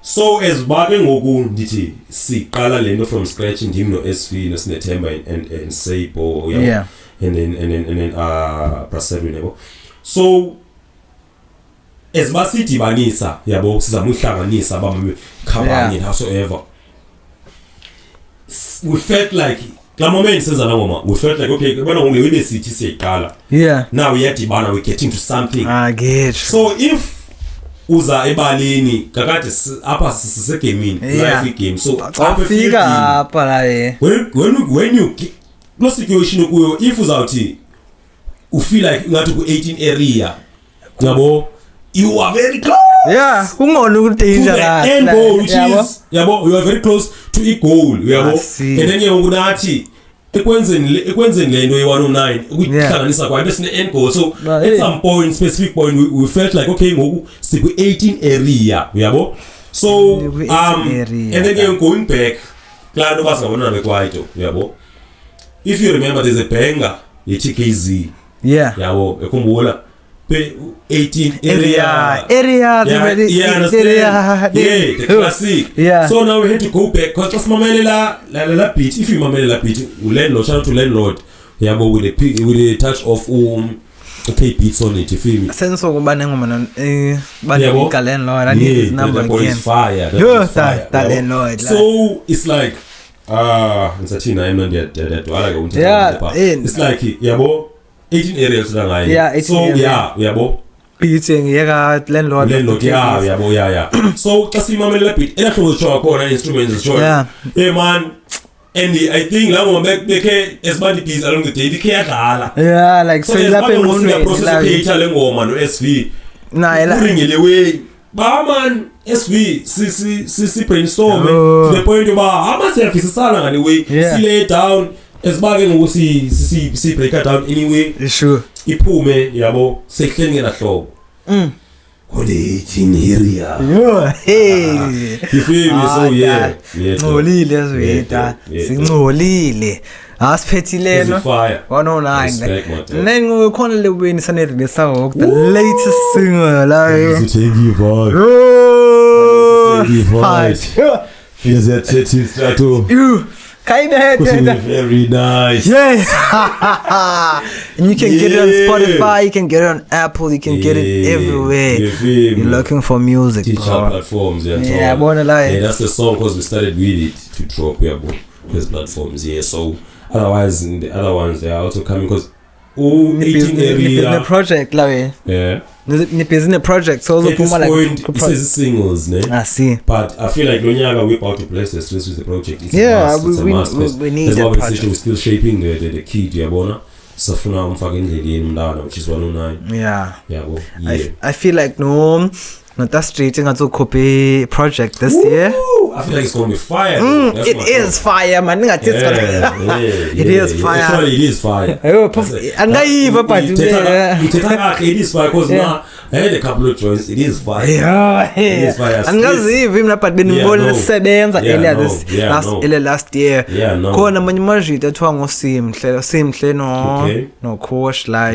so esibake ngoku ndithi siqala lento from scratch ndim no SV no Sinethemba and Sable yeah and then Brasedwin yabo so esibasidibanisa yabo sizamuhlanganisa abambe khabanye howsoever we felt like la moment senza la ngoma we felt like okay bona ngile webe sithi siyiqala now yadibana we getting to something I get so if uza ebalini kakade apha sise gaming live game so afika apha la when you no situation kuyo if uzawuthi u feel like ngathi ku 18 area yabo you are very close. Yeah, ungona To ukudanger the end goal, which is, yabo, you are very close to a goal, yabo. see. And then you nathi ekwenzeni lento ye-109 ukuhlanganisa kwayo bese ne-end goal. So at some point, specific point, we felt like okay ngoku sikwi-18 area, yabo. So and then going back kula nto basingabonana bekwaito, yabo. If you remember, there's a banger ye-TKZ, yabo, ekhumbula 18 area, the classic. So now we had to go back because just mamelela beat. If you mamelela beat, landlord, shout out to landlord, yabo, with a touch of okay beats on it. You feel me? Sense of landlord, I need his number again. Fire. That landlord. So it's like it's a teen. I'm not that. It's like yabo. 18 areas lang. Yeah, 18 so areas. yabo. Beating, landlord. Yeah. So kasi mamela beat. Ela hlobo choa khona instruments choa. Yeah man. And I think la mo beke esbandi beats along the day dikhe yeah, like so lapha ngomnwe process creator lengoma no SV. Uringele way. Ba man SV si brainstorm to the point yoba amasefisisana ngani way. Si lay down esibake ngokuthi si break it down anyway. Sure. Iphume yabo sehleni ngena hlobo. Ode area. Hey. You feel me? So yeah. Ngolile ezweta. Singcolile. Asiphethile no. 109. Nengo khona le win sanele lesawok the latest singer like. Feels that setting strato. Very nice. And you can get it on Spotify, you can get it on Apple, you can get it everywhere. You're looking for music, Teacher platforms, I wanna lie. Yeah, that's the song because we started with it to drop these platforms. Yeah, so otherwise the other ones they are also coming because 18 area project, like the project. So at this point, it says singles, ne? I see. But I feel like Lonyaga whip out to bless the streets with the project. It's a must. We need that project. We're still shaping the key to Yabona. So for now, I'm fucking Mdana, which is 109. Yeah. Yeah. I feel like no, not that straight to copy project this year. I feel like it's gonna be fire. It is fire, man. It is fire. Actually, it is fire. It is fire because now I had a couple of joints. It is fire. It is fire. Last year. Khona manje majita ethiwa ngosimhle no Kosh la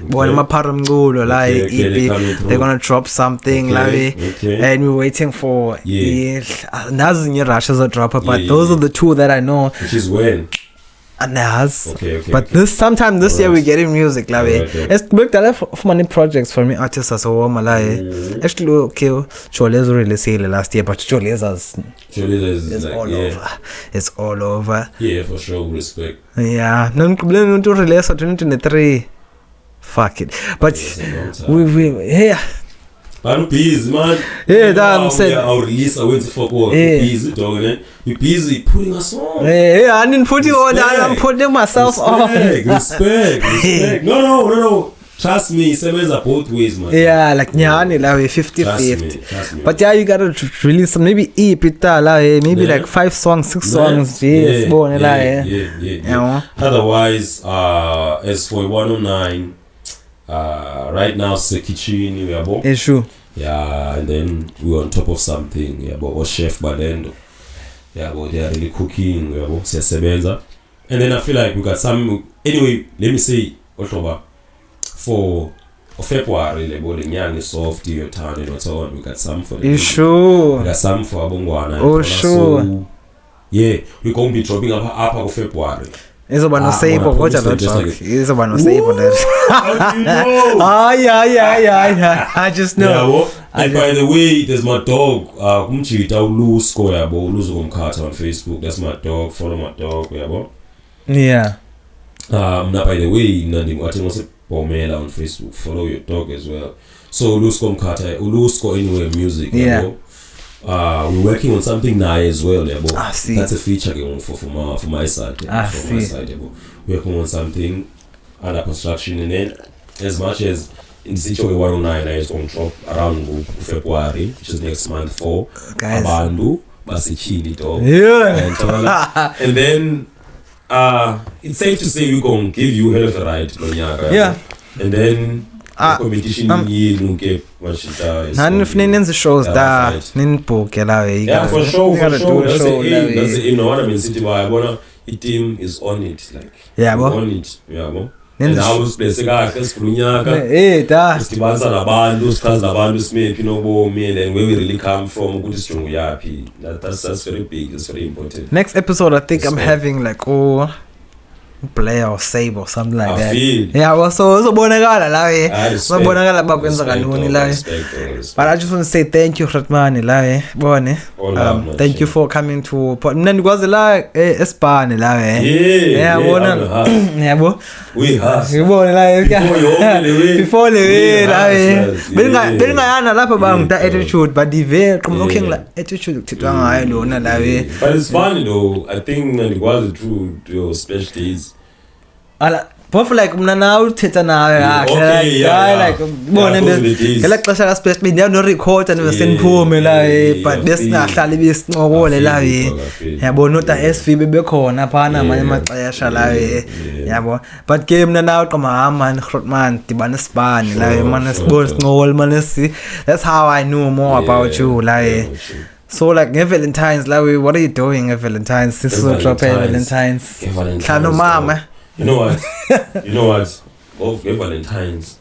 bona maphara mculo la they're gonna drop something la and we're waiting for nazinye rushes a dropper but those are the two that I know, which is when Nas. But sometime this year we getting music la it's booked a lot of money projects for me artists as well malai actually okay Cholezo released last year but Cholezo is all over. It's all over. Yeah, for sure. Respect. Yeah, no to release 2023. Fuck it. But we I'm busy, man. Yeah, that I'm saying. Our release, I went for work. Busy, dog. We're busy putting us on. Yeah, I didn't put you on. I'm putting myself on. Respect. No. Trust me, it's both ways, man. Yeah, like Nyani, like 50-50. Trust me. But yeah, you gotta release some, maybe maybe like 5 songs, 6 songs. Yeah. Otherwise, as for 109, right now, Sekichini, we are both. It's true. Yeah, and then we're on top of something. Yeah, but our chef Badendo. Yeah, but they are really cooking. Yeah, but Sebenza. And then I feel like we got some. Anyway, let me say, October. For February, like the young soft, your town, and so on. We got some for the. You sure? We got some for Abongwana. Oh, sure. So, yeah, we're going to be dropping up of February. It's about no say, but what about talk? It's about no say, but how do you know? Yeah. I just know. Yeah, well, and by the way, there's my dog. Umchita Ulusko yabo, Uluzo Mkata on Facebook. That's my dog. Follow my dog, yabo. Yeah. Now by the way, Nandi Mwati Pomela on Facebook. Follow your dog as well. So Ulusko Mkata, Ulusko Anywhere Music. Yeah. Yabo. We're working on something now as well. Yabo. I see. That's a feature for my side. We're working on something under construction, and then as much as in the situation 109 is going to drop around February, which is next month for Guys. Abandu Basichili dog. Yeah. And then it's safe to say we're going to give you hell of a ride Lonyaka. Yeah. And then the competition nunke mashita is Nani finenze shows da ninibhuke la we. yeah, for sure, for sure. That's the aim. That's the, we. you know what I mean. City by bona, the team is on it. Like, Yeah, bo. on it. Yeah, bo. Nenze And I was blessed. Guys, Frunyaka. Eh da. Sibanza nabantu, sichaza nabantu, simephi nobomi, and then where we really come from. Ukuthi sijongo yaphi. That's very big. That's very important. Next episode I think I'm Respect. having like player or save or something like I that. feel. Yeah, well, so bonakala la we. I respect. Bonakala bakwenza Respect, kanuni dog, la we. respect, dog, respect. But I just want to say thank you Ratmani la we. Bone. All love, man, Thank you shit. for coming to mina ndikwazi la eSpane la we. Yeah, bona. I'm Yabo. we have. Ngibone la Before you open the way. Before the way la we. Yes, yeah. Belingayana lapha bang da Yeah, attitude but the qhamuka Yeah. ngila attitude kuthithwa ngayo lona la we. But it's funny though. I think it was true to your special days. Ala both like mna nawe uthetha nawe Okay, yeah. like bone Yeah, those are the days. ngela xesha la space bend no record and bese niphume la but besinahlala besinqokole la I feel. yabona uta SV bebekhona phana Yeah. amanye amaxesha la Yeah. yabo but ke mna nawe qoma man Grootman dibana sibani la Sure, man sure, sibona sure. sinqokole man si that's how I know more about you la Yeah, sure. so like Valentine's la what are you doing at Valentine's this will drop Valentine's Get Valentine's, Hlano mama dog. You know what? You know what? Both Get Valentine's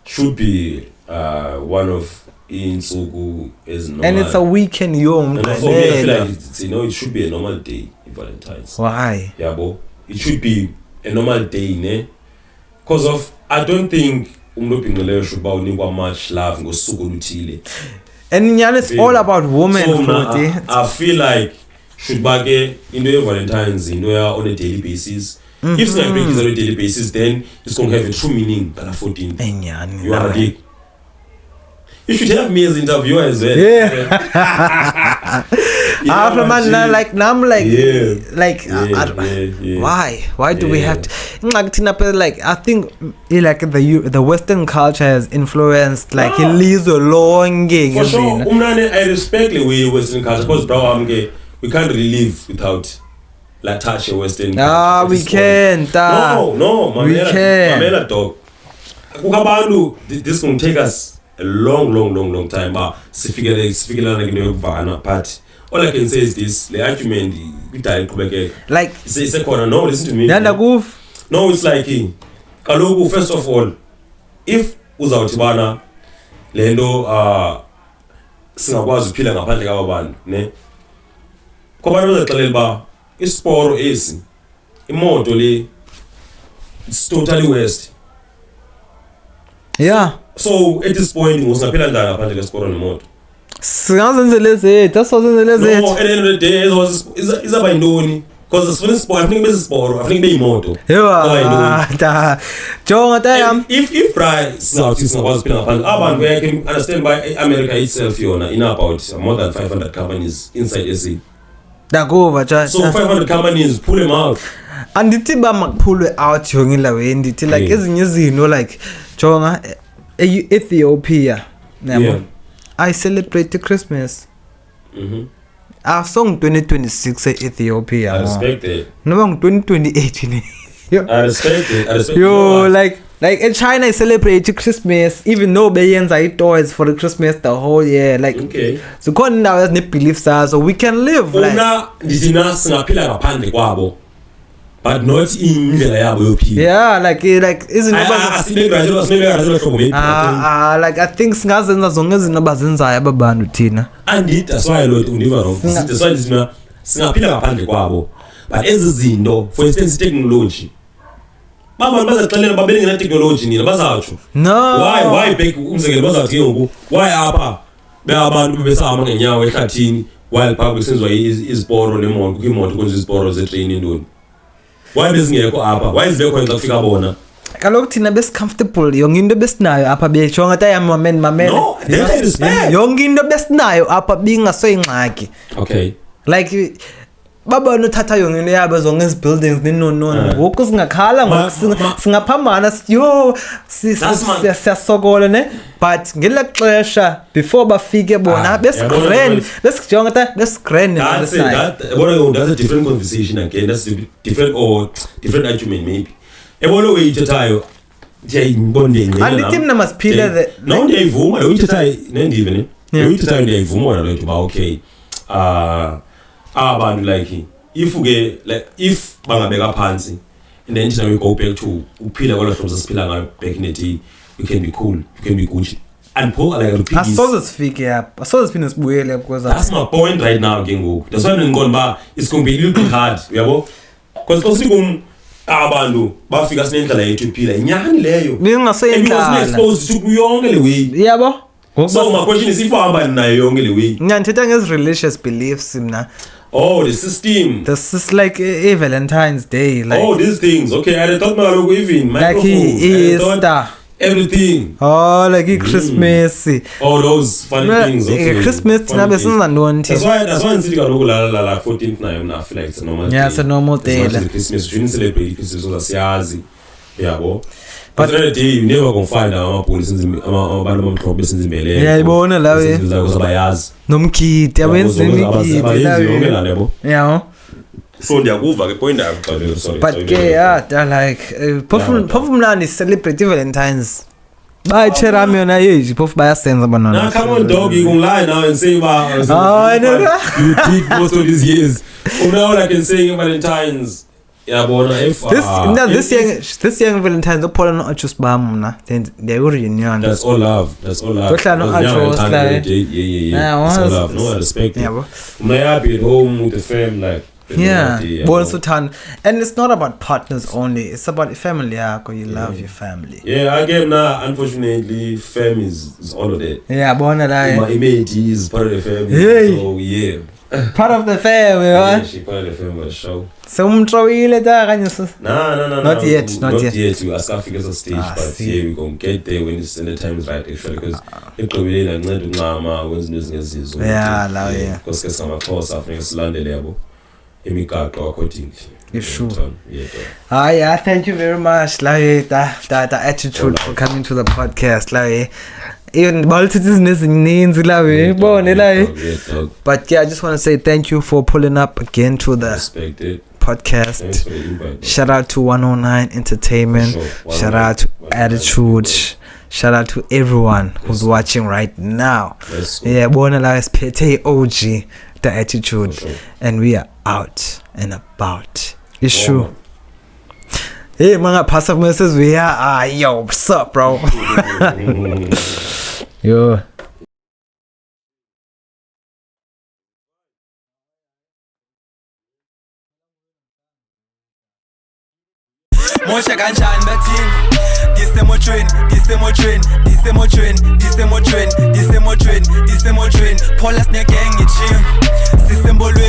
should be one of Insugu is normal. and it's a weekend yom And for me, I feel like it's, you know, it should be a normal day in Valentine's. why Yeah, bo. It should be a normal day, ne? Because of I don't think umlopingele should ba unikwa much love ngosuku oluthile. and nyana it's all about women So Floti. I feel like should bage into your Valentine's on a daily basis. If it's not on a daily basis, then it's gonna have a true meaning than a 14. Nyani You are a dick. You should have me as interviewer as well. after man gee. like now I'm like Yeah. like Yeah. why do we have to like I think like the Western culture has influenced like Ah. ilizwe lonke For sure, ngizina. umnane, I respect the way Western culture, because bro, we can't really live without like touch a Western culture. We This is can No, we can. Mamela dog. Kukabantu, this will take us a long time. But but all I can say is this: the argument, like it's a corner. No, listen to me. nanda kuf No, it's like kaloku, first of all, if uzawuthi bana lento singakwazi ukuphila ngaphandle kwaba bantu ne kwabantu bazaxelela ba isiporo esi imoto le it's totally waste. yeah So at this point usingaphila njani ngaphandle kwesiporo nemoto? singazenzele zethu asozenzele No, zethu at the end of the day izaba yintoni? Because sifuna isiporo, afuneka ibe sisiporo, afuneka ibe yimoto. Kuba yintoni? ta jonga tayam And if right singawuthi singakwazi ukuphila ngaphandle abantu, I can understand by America itself yona in about more than 500 companies inside SA. dakuva cha So 500 companies, pull them out. andithi ba makuphulwe out yongila we ndithi like Yeah. ezinye izinto like jonga Ethiopia Yeah. yabo I celebrate Christmas song 2026 Ethiopia I respect it. no 2028 I respect it. I respect yo it. like in China I celebrate Christmas even though beyenza toys for the Christmas the whole year like Okay. so khona indawo ezine beliefs so we can live like Una ndithina singaphila ngaphandle kwabo, but not indlela yabo yophila. yeah like izinto like I think singazenza zonke izinto abazenzayo ababantu thina andithi that's why lo undiva wrong. That's why ndithina singaphila ngaphandle kwabo, but ezi zinto for instance technology abantu bazaxelela babelengena technology nina bazatsho no why back umzekelo bazathi ngoku why apha beabantu bebesahamba ngenyawo ehlathini while public senziwa iziporo nemoto kwimoto kwenziwa iziporo zetrain indoni. Why bezingekho apha? Why zibekho xa kufika bona? kaloku thina besicomfortable yonke into besinayo apha betsho ngathi ayamamen No, that I respect. yonke into besinayo apha bingasoyingxaki Okay. like baba nothatha yonke into yabo zonke ezi buildings ninonono ngoku singakhala ngoku singaphambana yo siyasokola ne but ngela xesha before bafike bona besijonga besigrand that's a different conversation again. That's a different argument maybe. Ebona uyithathayo andithi mna masiphile no ndiyayivuma lo uyithathayo nendivene uyithathayo ndiyayivuma lo nto ba okay abantu like if bangabeka phansi and then we go back to uphila kwalo hlobo sasiphila ngayo back in the day, we can be cool, we can be Gucci and Paul like repeat asoze sifike apha asoze siphinde sibuyele because that's my point right now ke ngoku. That's why ngikho ba it's going to be a little bit hard uyabo because xa abantu bafika sinendlela yethu iphila inyani leyo ningaseyindlala exposed to kuyonke le way yabo. So my question is if uhamba nayo yonke le way ngiyanthetha ngezi religious beliefs mna. Oh, the system. This is like a Valentine's Day. Like, oh, these things. Okay, I thought my even microphone. Like Easter. Everything. Oh, like Christmas. Oh, those funny things. Okay. Christmas. That's why I'm sitting on la 14th now. I feel like it's a normal day. Yeah, it's a normal day. Christmas. We didn't celebrate Christmas. So that's yeah, bo. But the other day, you never gonna find out police in the yeah, you wanna love it. Nomkiti, yeah. So ndiyakuva ke point yakho sorry. But yeah, like phofu mnandi celebrate Valentine's. Bye cherami yona yeji phofu bayasenza banana. Now come on dog, you gonna lie now and say I know. You did most of these years. Now I can say Valentine's. Yeah, but this young Valentine's no Paul no just bam na then they were reunion. That's all love. That's all love. Yeah. That's all love. No, I respect it. I'm happy at home with the fam like. Yeah, and it's not about partners only. It's about family. You love your family. Yeah, again now, unfortunately, fam is all of that. Yeah, my image is part of the family. Yeah. So yeah. Part of the family, yeah, she part of the family show. So No. Not yet. Not yet. We are starting at a stage, but yeah, we're gonna get there when the time is right. Actually, because it's really like not doing mama when business is. Yeah. Because some course after London level. Sure. Yeah, thank you very much, like that attitude for coming to the podcast, like even multitudes names, but yeah, I just want to say thank you for pulling up again to the podcast. Shout out to 109 Entertainment. Shout out to Attitude. Shout out to everyone who's watching right now. Yeah, Bonala is Pete OG, the Attitude, and we are out and about. It's true. Hey, mga pass up messages. We are yo, what's up, bro? Yo. Moshe kanjani bathini disemotweni Paul as ne gang itching sisembolweni